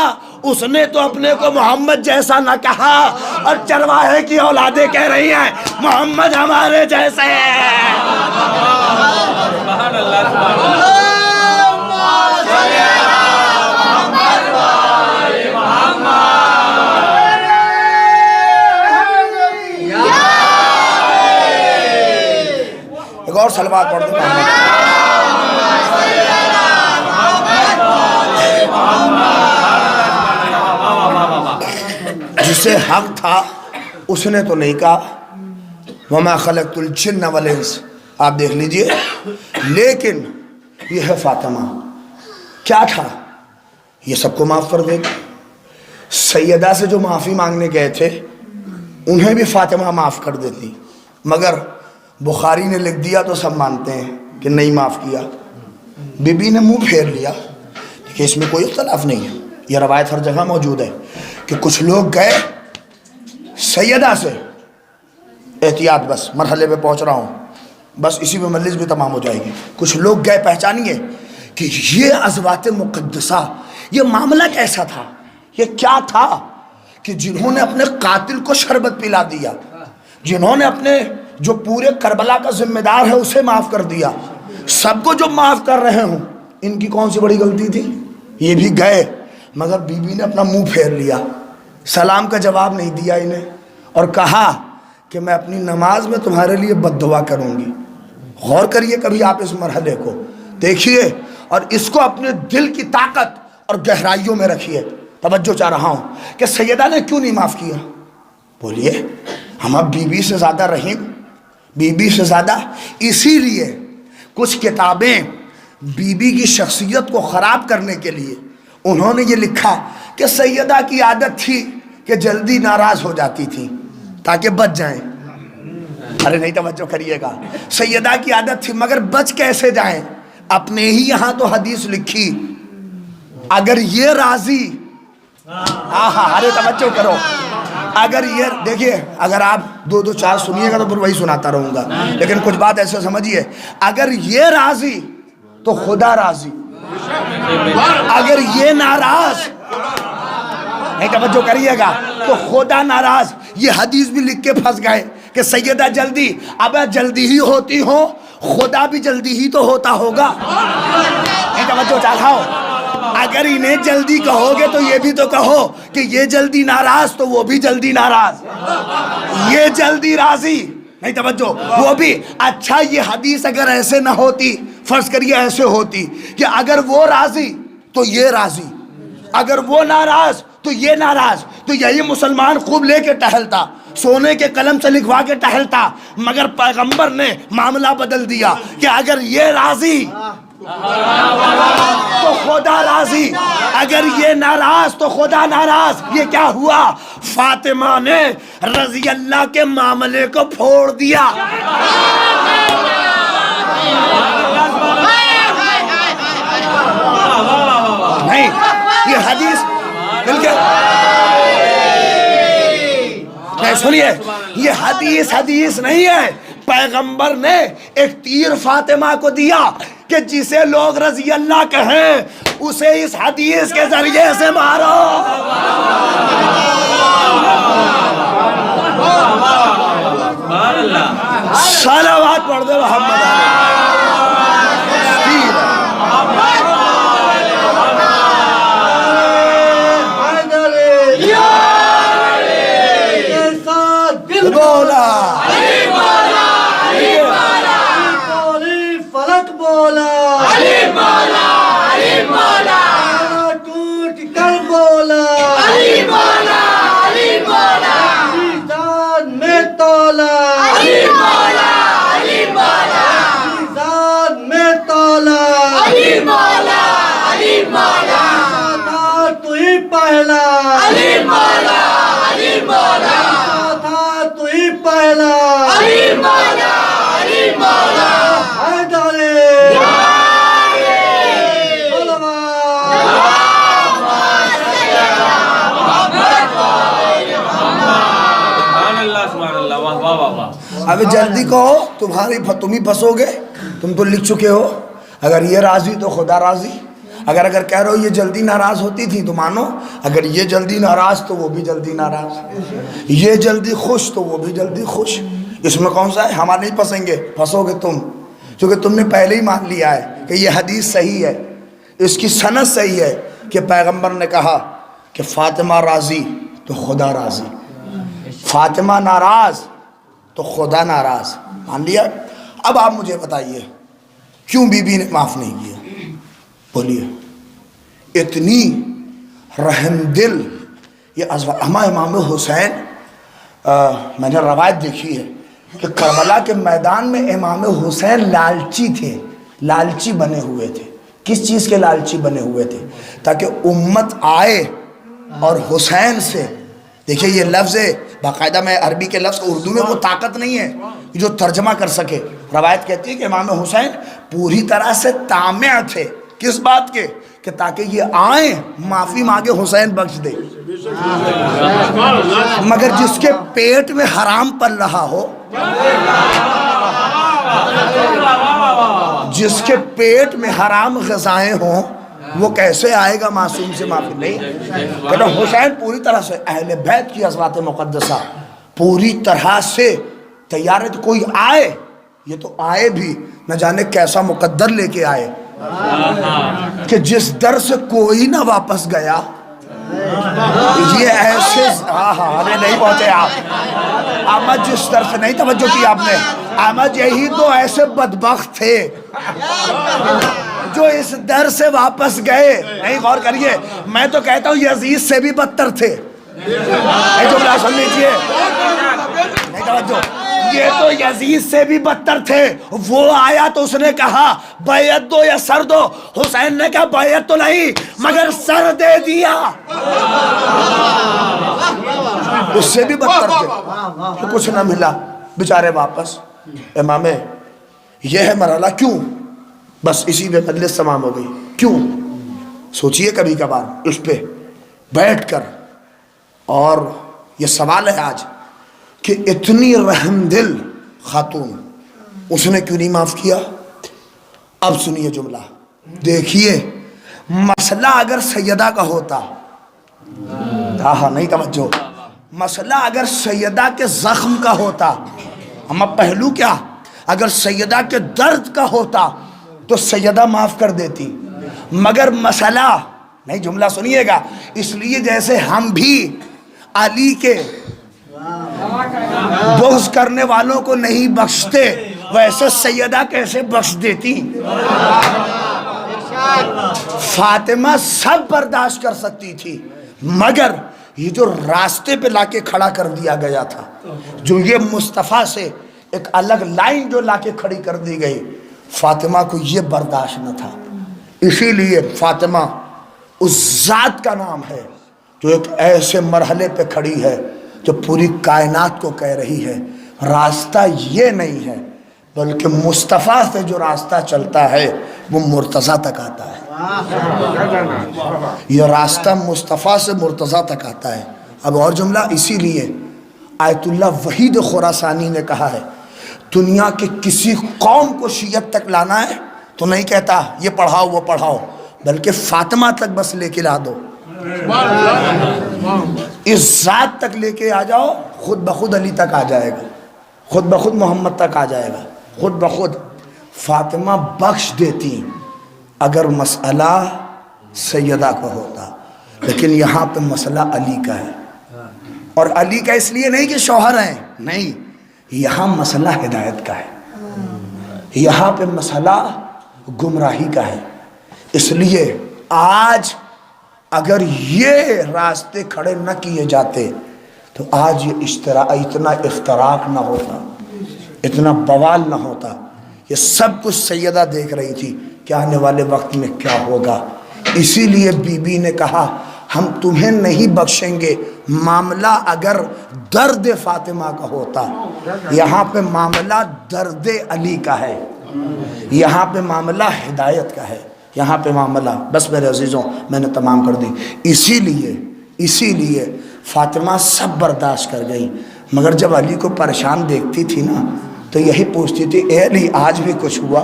اس نے تو اپنے کو محمد جیسا نہ کہا. اور چرواہے کی اولادیں کہہ رہی ہیں محمد ہمارے جیسے ہیں. ایک اور صلوات پڑھ دیں. جسے حق تھا اس نے تو نہیں کہا وَمَا خَلَقْتُ الْجِنَّ وَالْإِنسَ. آپ دیکھ لیجئے. لیکن یہ ہے فاطمہ، کیا تھا؟ یہ سب کو معاف کر دے گی. سیدہ سے جو معافی مانگنے گئے تھے انہیں بھی فاطمہ معاف کر دیتی. مگر بخاری نے لکھ دیا تو سب مانتے ہیں کہ نہیں معاف کیا. بی بی نے منہ پھیر لیا کہ اس میں کوئی اختلاف نہیں ہے. یہ روایت ہر جگہ موجود ہے کہ کچھ لوگ گئے سیدہ سے، احتیاط بس مرحلے پہ پہنچ رہا ہوں، بس اسی میں مجلس بھی تمام ہو جائے گی. کچھ لوگ گئے، پہچانیے کہ یہ ازوات مقدسہ، یہ معاملہ کیسا تھا، یہ کیا تھا کہ جنہوں نے اپنے قاتل کو شربت پلا دیا، جنہوں نے اپنے جو پورے کربلا کا ذمہ دار ہے اسے معاف کر دیا. سب کو جو معاف کر رہے ہوں، ان کی کون سی بڑی غلطی تھی؟ یہ بھی گئے مگر بی بی نے اپنا منہ پھیر لیا، سلام کا جواب نہیں دیا انہیں، اور کہا کہ میں اپنی نماز میں تمہارے لیے بد دعا کروں گی۔ غور کریے کبھی آپ اس مرحلے کو دیکھیے اور اس کو اپنے دل کی طاقت اور گہرائیوں میں رکھیے۔ توجہ چاہ رہا ہوں کہ سیدہ نے کیوں نہیں معاف کیا؟ بولیے، ہم اب بی بی سے زیادہ رحیم، بی بی سے زیادہ، اسی لیے کچھ کتابیں بی بی کی شخصیت کو خراب کرنے کے لیے انہوں نے یہ لکھا کہ سیدہ کی عادت تھی کہ جلدی ناراض ہو جاتی تھی تاکہ بچ جائیں۔ ارے نہیں توجہ کریے گا، سیدہ کی عادت تھی مگر بچ کیسے جائیں؟ اپنے ہی یہاں تو حدیث لکھی، اگر یہ راضی، ارے توجہ کرو، اگر یہ دیکھیے، اگر آپ دو دو چار سنیے گا تو پھر وہی سناتا رہوں گا، لیکن کچھ بات ایسے سمجھیے، اگر یہ راضی تو خدا راضی، اگر یہ ناراض، نہیں توجہ کریے گا، تو خدا ناراض۔ یہ حدیث بھی لکھ کے پھنس گئے کہ سیدہ جلدی، اب جلدی ہی ہوتی ہو، خدا بھی جلدی ہی تو ہوتا ہوگا۔ نہیں توجہ چاہو، اگر انہیں جلدی کہو گے تو یہ بھی تو کہو کہ یہ جلدی ناراض تو وہ بھی جلدی ناراض، یہ جلدی راضی، نہیں توجہ، وہ بھی۔ اچھا یہ حدیث اگر ایسے نہ ہوتی، فرض کریے ایسے ہوتی کہ اگر وہ راضی تو یہ راضی، اگر وہ ناراض تو یہ ناراض، تو یہی مسلمان خوب لے کے ٹہلتا، سونے کے قلم سے لکھوا کے ٹہلتا، مگر پیغمبر نے معاملہ بدل دیا کہ اگر یہ راضی تو خدا راضی، اگر یہ ناراض تو خدا ناراض۔ یہ کیا ہوا؟ فاطمہ نے رضی اللہ کے معاملے کو پھوڑ دیا۔ نہیں، یہ حدیث نہیں، سنیے، یہ حدیث نہیں ہے، پیغمبر نے ایک تیر فاطمہ کو دیا کہ جسے لوگ رضی اللہ کہیں اسے اس حدیث کے ذریعے سے مارو۔ صلوات پڑھ دے محمد بولا فلک بولا ٹوٹ کر بولا میزان میں تولا، میزان میں تولا، تھا تو ہی پہلا، تھا تو ہی پہلا، اب جلدی کہو، تم ہی پھنسو گے، تم تو لکھ چکے ہو، اگر یہ راضی تو خدا راضی۔ اگر کہہ رہے ہو یہ جلدی ناراض ہوتی تھی تو مانو، اگر یہ جلدی ناراض تو وہ بھی جلدی ناراض، یہ جلدی خوش تو وہ بھی جلدی خوش۔ اس میں کون سا ہے؟ ہمارے نہیں پھنسیں گے، پھنسو گے تم، کیونکہ تم نے پہلے ہی مان لیا ہے کہ یہ حدیث صحیح ہے، اس کی سند صحیح ہے کہ پیغمبر نے کہا کہ فاطمہ راضی تو خدا راضی، فاطمہ ناراض تو خدا ناراض، مان لیا۔ اب آپ مجھے بتائیے کیوں بی بی نے معاف نہیں کیا؟ بولیے، اتنی رحم دل یہ امام حسین، میں نے روایت دیکھی ہے کہ کربلا کے میدان میں امام حسین لالچی تھے، لالچی بنے ہوئے تھے۔ کس چیز کے لالچی بنے ہوئے تھے؟ تاکہ امت آئے اور حسین سے، دیکھیں یہ لفظ ہے باقاعدہ، میں عربی کے لفظ اردو میں وہ طاقت نہیں ہے جو ترجمہ کر سکے۔ روایت کہتی ہے کہ امام حسین پوری طرح سے طامع تھے، کس بات کے؟ کہ تاکہ یہ آئیں معافی مانگے حسین بخش دے، مگر جس کے پیٹ میں حرام پل رہا ہو، جس کے پیٹ میں حرام غذائیں ہوں، وہ کیسے آئے گا معصوم سے معافی؟ نہیں کہتا حسین پوری طرح سے اہل بیت کی ازواج مقدسہ پوری طرح سے تیار ہے، تو کوئی آئے، یہ تو آئے بھی نہ جانے کیسا مقدر لے کے آئے، کہ جس در سے کوئی نہ واپس گیا، یہ ایسے ابھی نہیں پہنچے آپ احمد، جس در سے نہیں توجہ کی آپ نے احمد، یہی تو ایسے بدبخت تھے جو اس در سے واپس گئے. نہیں غور کریے، میں تو کہتا ہوں یزید سے بھی بدتر تھے. نہیں جملہ سن لیجیے، نہیں توجہ، یہ تو یزید سے بھی بدتر تھے. وہ آیا تو اس نے کہا بیعت دو یا سر دو. حسین نے کہا بیعت تو نہیں مگر سر دے دیا. اس سے بھی بدتر تھے، کچھ نہ ملا، بیچارے واپس. امام یہ ہے مرحلہ. کیوں؟ بس اسی میں مجلس تمام ہو گئی. کیوں؟ سوچئے کبھی کبھار اس پہ بیٹھ کر. اور یہ سوال ہے آج کہ اتنی رحم دل خاتون، اس نے کیوں نہیں معاف کیا؟ اب سنیے جملہ، دیکھیے مسئلہ اگر سیدہ کا ہوتا، ہاں نہیں توجہ، مسئلہ اگر سیدہ کے زخم کا ہوتا، اما پہلو کیا، اگر سیدہ کے درد کا ہوتا تو سیدہ معاف کر دیتی. مگر مسئلہ نہیں، جملہ سنیے گا، اس لیے جیسے ہم بھی علی کے بغض کرنے والوں کو نہیں بخشتے، ویسے سیدہ کیسے بخش دیتی؟ فاطمہ سب برداشت کر سکتی تھی، مگر یہ جو راستے پہ لا کے کھڑا کر دیا گیا تھا، جو یہ مصطفیٰ سے ایک الگ لائن جو لا کے کھڑی کر دی گئی، فاطمہ کو یہ برداشت نہ تھا. اسی لیے فاطمہ اس ذات کا نام ہے جو ایک ایسے مرحلے پہ کھڑی ہے جو پوری کائنات کو کہہ رہی ہے راستہ یہ نہیں ہے بلکہ مصطفیٰ سے جو راستہ چلتا ہے وہ مرتضیٰ تک آتا ہے. یہ راستہ مصطفیٰ سے مرتضیٰ تک آتا ہے. اب اور جملہ، اسی لیے آیت اللہ وحید خراسانی نے کہا ہے دنیا کے کسی قوم کو شیعت تک لانا ہے تو نہیں کہتا یہ پڑھاؤ وہ پڑھاؤ، بلکہ فاطمہ تک بس لے کے لا دو، اس ذات تک لے کے آ جاؤ، خود بخود علی تک آ جائے گا، خود بخود محمد تک آ جائے گا، خود بخود. فاطمہ بخش دیتی اگر مسئلہ سیدہ کا ہوتا، لیکن یہاں پہ مسئلہ علی کا ہے. اور علی کا اس لیے نہیں کہ شوہر ہیں، نہیں، یہاں مسئلہ ہدایت کا ہے، یہاں پہ مسئلہ گمراہی کا ہے. اس لیے آج اگر یہ راستے کھڑے نہ کیے جاتے تو آج یہ اتنا افتراق نہ ہوتا، اتنا بوال نہ ہوتا. یہ سب کچھ سیدہ دیکھ رہی تھی کہ آنے والے وقت میں کیا ہوگا. اسی لیے بی بی نے کہا ہم تمہیں نہیں بخشیں گے. معاملہ اگر درد فاطمہ کا ہوتا، یہاں پہ معاملہ درد علی کا ہے، یہاں پہ معاملہ ہدایت کا ہے، یہاں پہ معاملہ. بس میرے عزیزوں میں نے تمام کر دی. اسی لیے فاطمہ سب برداشت کر گئی، مگر جب علی کو پریشان دیکھتی تھی نا تو یہی پوچھتی تھی اے علی آج بھی کچھ ہوا؟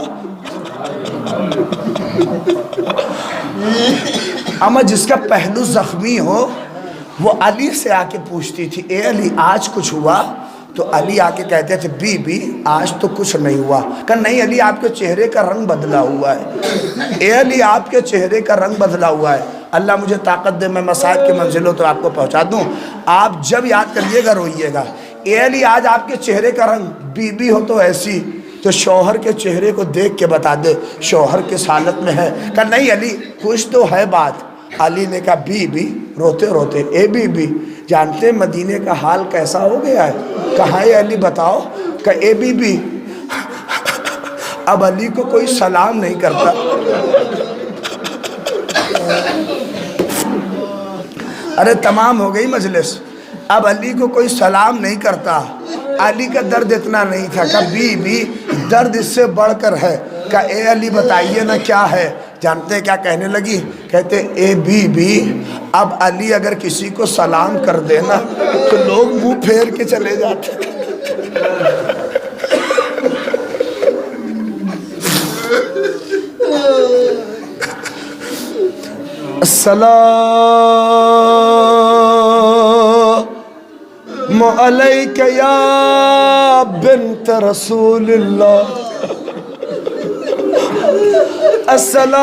اما جس کا پہلو زخمی ہو وہ علی سے آ کے پوچھتی تھی اے علی آج کچھ ہوا؟ تو علی آ کے کہتے تھے بی بی آج تو کچھ نہیں ہوا. کہ نہیں علی آپ کے چہرے کا رنگ بدلا ہوا ہے، اے علی آپ کے چہرے کا رنگ بدلا ہوا ہے. اللہ مجھے طاقت دے میں مصائب کی منزلوں تو آپ کو پہنچا دوں. آپ جب یاد کریے گا روئیے گا. اے علی آج آپ کے چہرے کا رنگ، بی بی ہو تو ایسی تو شوہر کے چہرے کو دیکھ کے بتا دے شوہر کس حالت میں ہے. کہ نہیں علی کچھ تو ہے بات. علی نے کہا بی بی روتے روتے اے بی بی جانتے مدینے کا حال کیسا ہو گیا ہے؟ کہاں ہے علی بتاؤ؟ کہ اے بی بی اب علی کو کوئی سلام نہیں کرتا. ارے تمام ہو گئی مجلس. اب علی کو کوئی سلام نہیں کرتا. علی کا درد اتنا نہیں تھا. کہ بی بی درد اس سے بڑھ کر ہے. کہ اے علی بتائیے نا کیا ہے؟ جانتے کیا کہنے لگی؟ کہتے اے بی بی اب علی اگر کسی کو سلام کر دینا تو لوگ منہ پھیر کے چلے جاتے. السلام علیک یا بنت رسول اللہ. السلام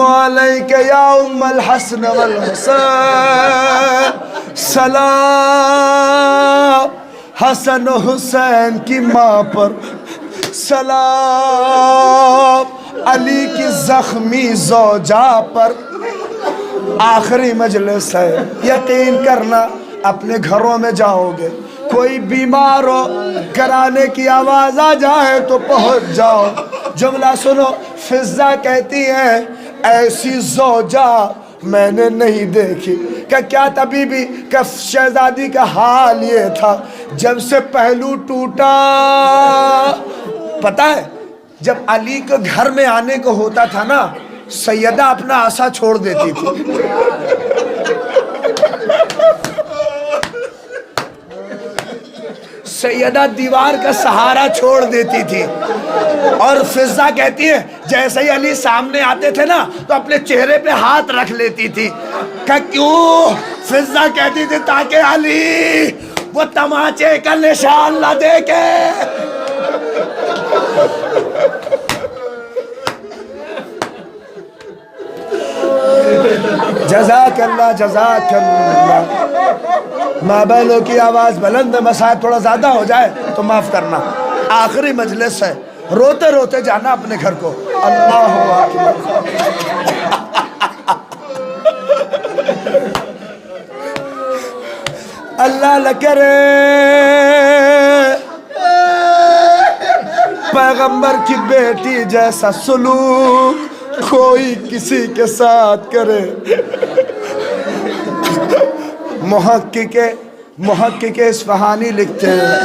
علیک یا ام الحسن والحسین، سلام حسن و حسین کی ماں پر، سلام علی کی زخمی زوجہ پر۔ آخری مجلس ہے، یقین کرنا اپنے گھروں میں جاؤ گے، کوئی بیمار ہو کرانے کی آواز آ جائے تو پہنچ جاؤ۔ جملہ سنو، فضہ کہتی ہے ایسی زوجہ میں نے نہیں دیکھی۔ کہ کیا طبیبی کہ شہزادی کا حال یہ تھا جب سے پہلو ٹوٹا، پتہ ہے جب علی کو گھر میں آنے کو ہوتا تھا نا، سیدہ اپنا عصا چھوڑ دیتی تھی۔ سیدہ دیوار کا سہارا چھوڑ دیتی تھی، اور فضہ کہتی ہے جیسے ہی علی سامنے آتے تھے نا تو اپنے چہرے پہ ہاتھ رکھ لیتی تھی۔ کہ کیوں؟ فضہ کہتی تھی تاکہ علی وہ تماچے کا نشان نہ دیکھے۔ جزاک اللہ جزاک اللہ۔ ماں بہنوں کی آواز بلند ہے، مسائل تھوڑا زیادہ ہو جائے تو معاف کرنا۔ آخری مجلس ہے، روتے روتے جانا اپنے گھر کو۔ اللہ اکبر۔ اللہ نہ کرے پیغمبر کی بیٹی جیسا سلوک کوئی کسی کے ساتھ کرے۔ محقق اصفہانی لکھتے ہیں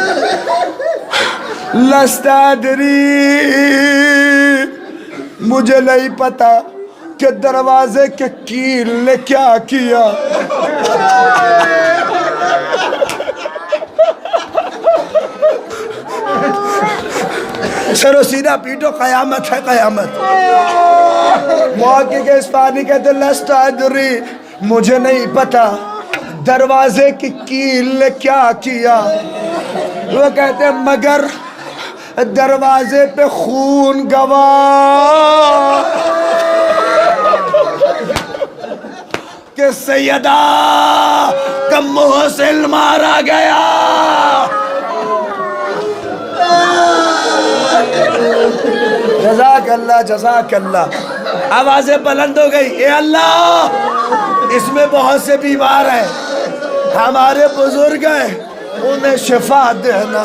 لست ادری، مجھے نہیں پتا کہ دروازے کے کیل نے کیا کیا۔ سر و سینہ پیٹو، قیامت ہے قیامت۔ محقق اصفہانی کہتے لست ادری، مجھے نہیں پتا دروازے کی کیل نے کیا کیا۔ وہ کہتے ہیں مگر دروازے پہ خون گواہ کہ سیدہ کا محسن مارا گیا۔ جزاک اللہ جزاک اللہ۔ آوازیں بلند ہو گئی، اے اللہ اس میں بہت سے بیمار ہیں، ہمارے بزرگ ہیں، انہیں شفا دینا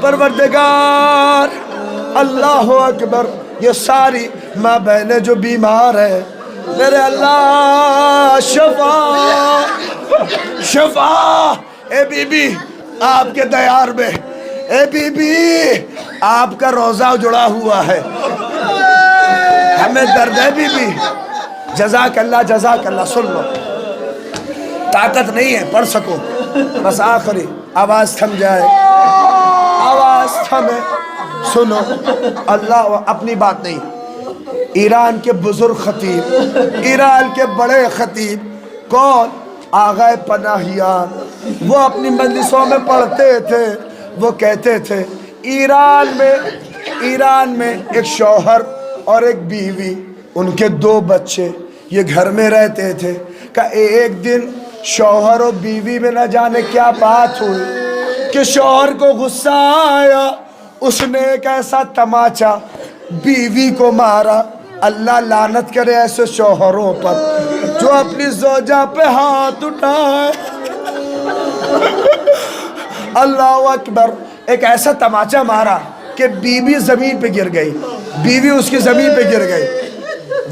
پروردگار۔ اللہ اکبر۔ یہ ساری ماں بہنیں جو بیمار ہیں، میرے اللہ شفا شفا۔ اے بی بی آپ کے دیار میں، اے بی بی آپ کا روزہ جڑا ہوا ہے، ہمیں درد ہے بی بی۔ جزاک اللہ جزاک اللہ۔ سن لو، طاقت نہیں ہے پڑھ سکو، بس آخری آواز تھم جائے، آواز تھمے، سنو۔ اللہ اپنی بات نہیں، ایران کے بزرگ خطیب، ایران کے بڑے خطیب کون؟ آغا پناہیان۔ وہ اپنی مجلسوں میں پڑھتے تھے، وہ کہتے تھے ایران میں ایک شوہر اور ایک بیوی، ان کے 2 بچے، یہ گھر میں رہتے تھے۔ کہ ایک دن شوہر اور بیوی میں نہ جانے کیا بات ہوئی کہ شوہر کو غصہ آیا، اس نے ایک ایسا تماچا بیوی کو مارا۔ اللہ لعنت کرے ایسے شوہروں پر جو اپنی زوجہ پہ ہاتھ اٹھائے۔ اللہ اکبر۔ ایک ایسا تماچا مارا کہ بیوی زمین پہ گر گئی، بیوی اس کی زمین پہ گر گئی۔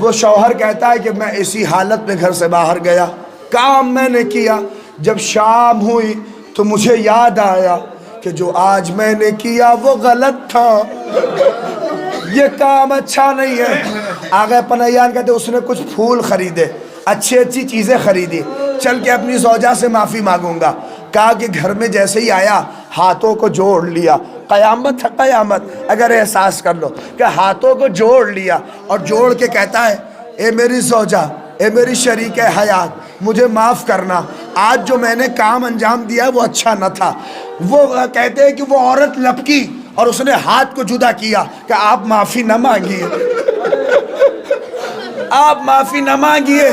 وہ شوہر کہتا ہے کہ میں اسی حالت میں گھر سے باہر گیا، کام میں نے کیا، جب شام ہوئی تو مجھے یاد آیا کہ جو آج میں نے کیا وہ غلط تھا، یہ کام اچھا نہیں ہے۔ آغا پناہیان کہتے اس نے کچھ پھول خریدے، اچھی چیزیں خریدی، چل کے اپنی زوجہ سے معافی مانگوں گا۔ کہا کہ گھر میں جیسے ہی آیا ہاتھوں کو جوڑ لیا۔ قیامت ہے قیامت، اگر احساس کر لو کہ ہاتھوں کو جوڑ لیا اور جوڑ کے کہتا ہے اے میری زوجہ، اے میری شریک حیات، مجھے معاف کرنا، آج جو میں نے کام انجام دیا وہ اچھا نہ تھا۔ وہ کہتے ہیں کہ وہ عورت لپکی اور اس نے ہاتھ کو جدا کیا کہ آپ معافی نہ مانگیے، آپ معافی نہ مانگیے،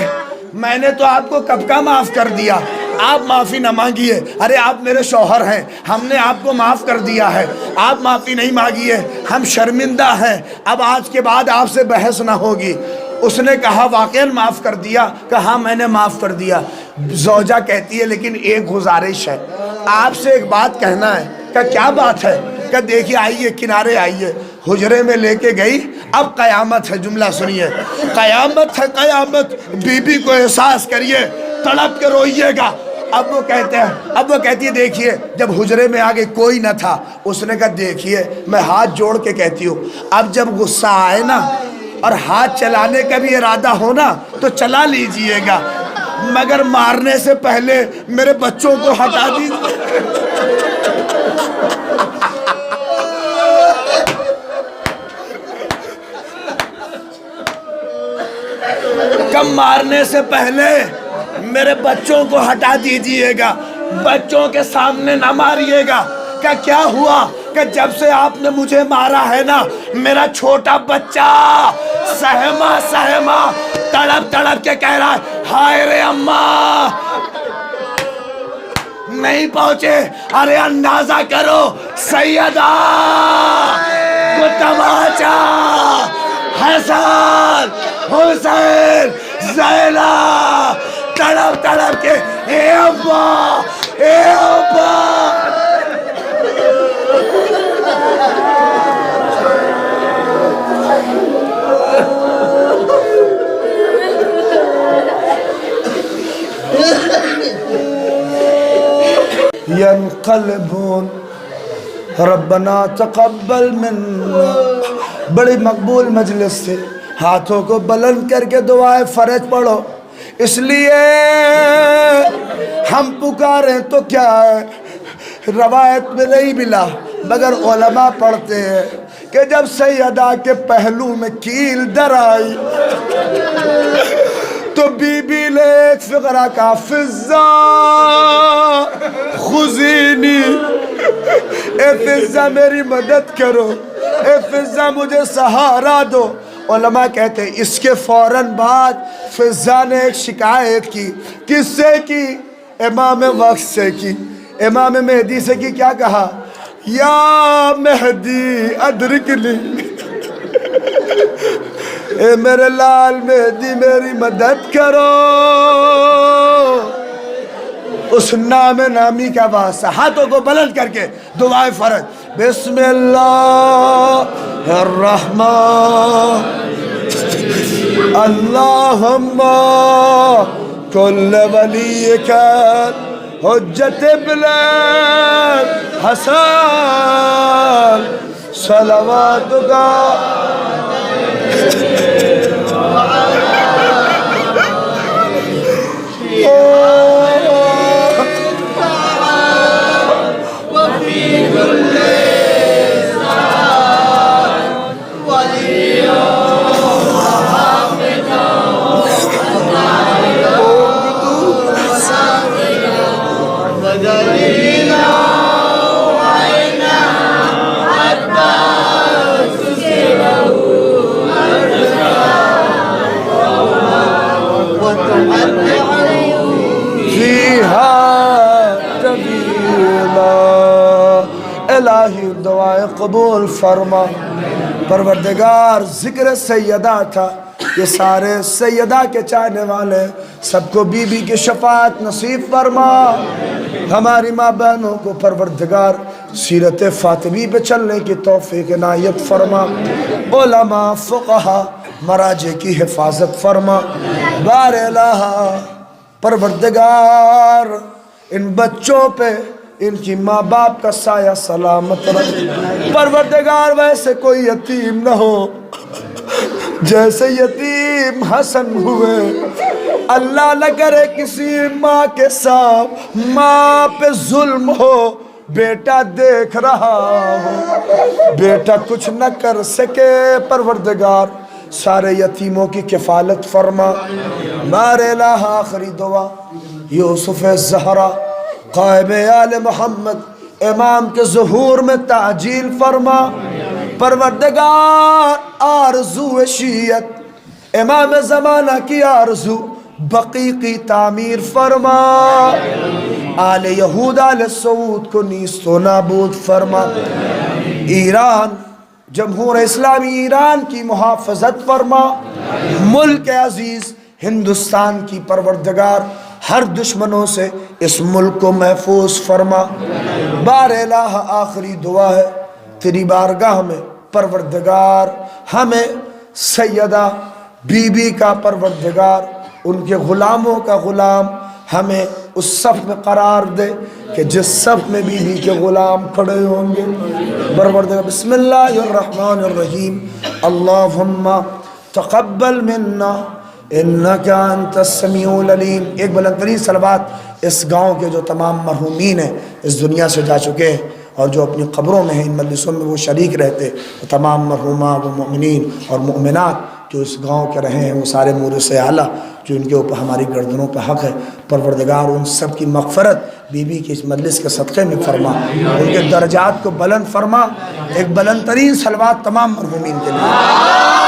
میں نے تو آپ کو کب کا معاف کر دیا، آپ معافی نہ مانگیے، ارے آپ میرے شوہر ہیں، ہم نے آپ کو معاف کر دیا ہے، آپ معافی نہیں مانگیے، ہم شرمندہ ہیں، اب آج کے بعد آپ سے بحث نہ ہوگی۔ اس نے کہا واقعاً معاف کر دیا؟ کہا میں نے معاف کر دیا۔ زوجہ کہتی ہے لیکن ایک گزارش ہے، آپ سے ایک بات کہنا ہے۔ کہ کیا بات ہے؟ کہ دیکھیے آئیے کنارے آئیے، حجرے میں لے کے گئی، اب قیامت ہے، جملہ سنیے، قیامت ہے قیامت، بی بی کو احساس کریے، تڑپ کے روئیے گا۔ اب وہ کہتی ہے دیکھیے جب حجرے میں آگے کوئی نہ تھا، اس نے کہا دیکھیے میں ہاتھ جوڑ کے کہتی ہوں، اب جب غصہ آئے نا اور ہاتھ چلانے کا بھی ارادہ ہونا تو چلا لیجئے گا، مگر مارنے سے پہلے میرے بچوں کو ہٹا دیجئے۔ کم مارنے سے پہلے میرے بچوں کو ہٹا دیجئے گا، بچوں کے سامنے نہ ماریے گا۔ کہ کیا ہوا؟ کہ جب سے آپ نے مجھے مارا ہے نا، میرا چھوٹا بچہ سہما تڑپ تڑپ کے کہہ رہا ہے ہائے رے اماں، نہیں پہنچے۔ ارے اندازہ کرو سیدہ کو تماچا، حسن حسین زینب تڑپ تڑپ کے اے ابا اے ابا۔ ينقلبون ربنا تقبل منا، بڑی مقبول مجلس سے ہاتھوں کو بلند کر کے دعائے فرج پڑھو، اس لیے ہم پکاریں تو کیا ہے، روایت میں نہیں ملا مگر علماء پڑھتے ہیں کہ جب سیدہ کے پہلو میں کیل در آئی تو بی بی نے ایک فقرہ کا فضہ خزینی، اے فضہ میری مدد کرو، اے فضہ مجھے سہارا دو۔ علماء کہتے ہیں اس کے فوراً بعد فضہ نے ایک شکایت کی، کس سے کی؟ امام وقت سے کی، امام مہدی سے کی۔ کیا کہا؟ یا مہدی ادرکنی، اے میرے لال مہدی میری مدد کرو۔ اس نام نامی کا واسطہ، ہاتھوں کو بلند کر کے دعائے فرض، بسم اللہ الرحمن اللہم کل ولیک حجت ابن حسن صلواتک الہی دعائیں قبول فرما۔ پروردگار ذکر سیدہ تھا، یہ سارے سیدہ کے چاہنے والے سب کو بی بی کی شفاعت نصیب فرما۔ ہماری ماں بہنوں کو پروردگار سیرت فاطمی پہ چلنے کی توفیق عنایت فرما۔ علماء فقہا مراجع کی حفاظت فرما۔ بار الہ پروردگار ان بچوں پہ ان کی ماں باپ کا سایہ سلامت رکھ۔ پروردگار ویسے کوئی یتیم نہ ہو جیسے یتیم حسن ہوئے، اللہ نہ کرے کسی ماں کے ساتھ ماں پہ ظلم ہو، بیٹا دیکھ رہا ہو بیٹا کچھ نہ کر سکے۔ پروردگار سارے یتیموں کی کفالت فرما۔ بار الہ آخری دعا یوسف زہرا قائب آل محمد امام کے ظہور میں تعجیل فرما، پروردگار آرزو شیعت امام زمانہ کی آرزو بقی کی تعمیر فرما، آل یہود آل سعود کو نیست و نابود فرما، ایران جمہور اسلامی ایران کی محافظت فرما، ملک عزیز ہندوستان کی پروردگار ہر دشمنوں سے اس ملک کو محفوظ فرما۔ بار الہ آخری دعا ہے تیری بارگاہ میں پروردگار ہمیں سیدہ بی بی کا پروردگار ان کے غلاموں کا غلام ہمیں اس صف میں قرار دے کہ جس صف میں بی بی کے غلام کھڑے ہوں گے۔ پروردگار بسم اللہ الرحمن الرحیم، اللہم تقبل منا انکا انت السمیع العلیم۔ ایک بلند ترین صلوات اس گاؤں کے جو تمام مرحومین ہیں اس دنیا سے جا چکے ہیں اور جو اپنی قبروں میں ہیں، ان مجلسوں میں وہ شریک رہتے، وہ تمام مرحومہ وہ مؤمنین اور مؤمنات جو اس گاؤں کے رہے ہیں، وہ سارے مورث اعلیٰ جو ان کے اوپر ہماری گردنوں پہ حق ہے، پروردگار ان سب کی مغفرت بی بی کی اس مجلس کے صدقے میں فرما، ان کے درجات کو بلند فرما۔ ایک بلند ترین صلوات تمام مرحومین کے لیے۔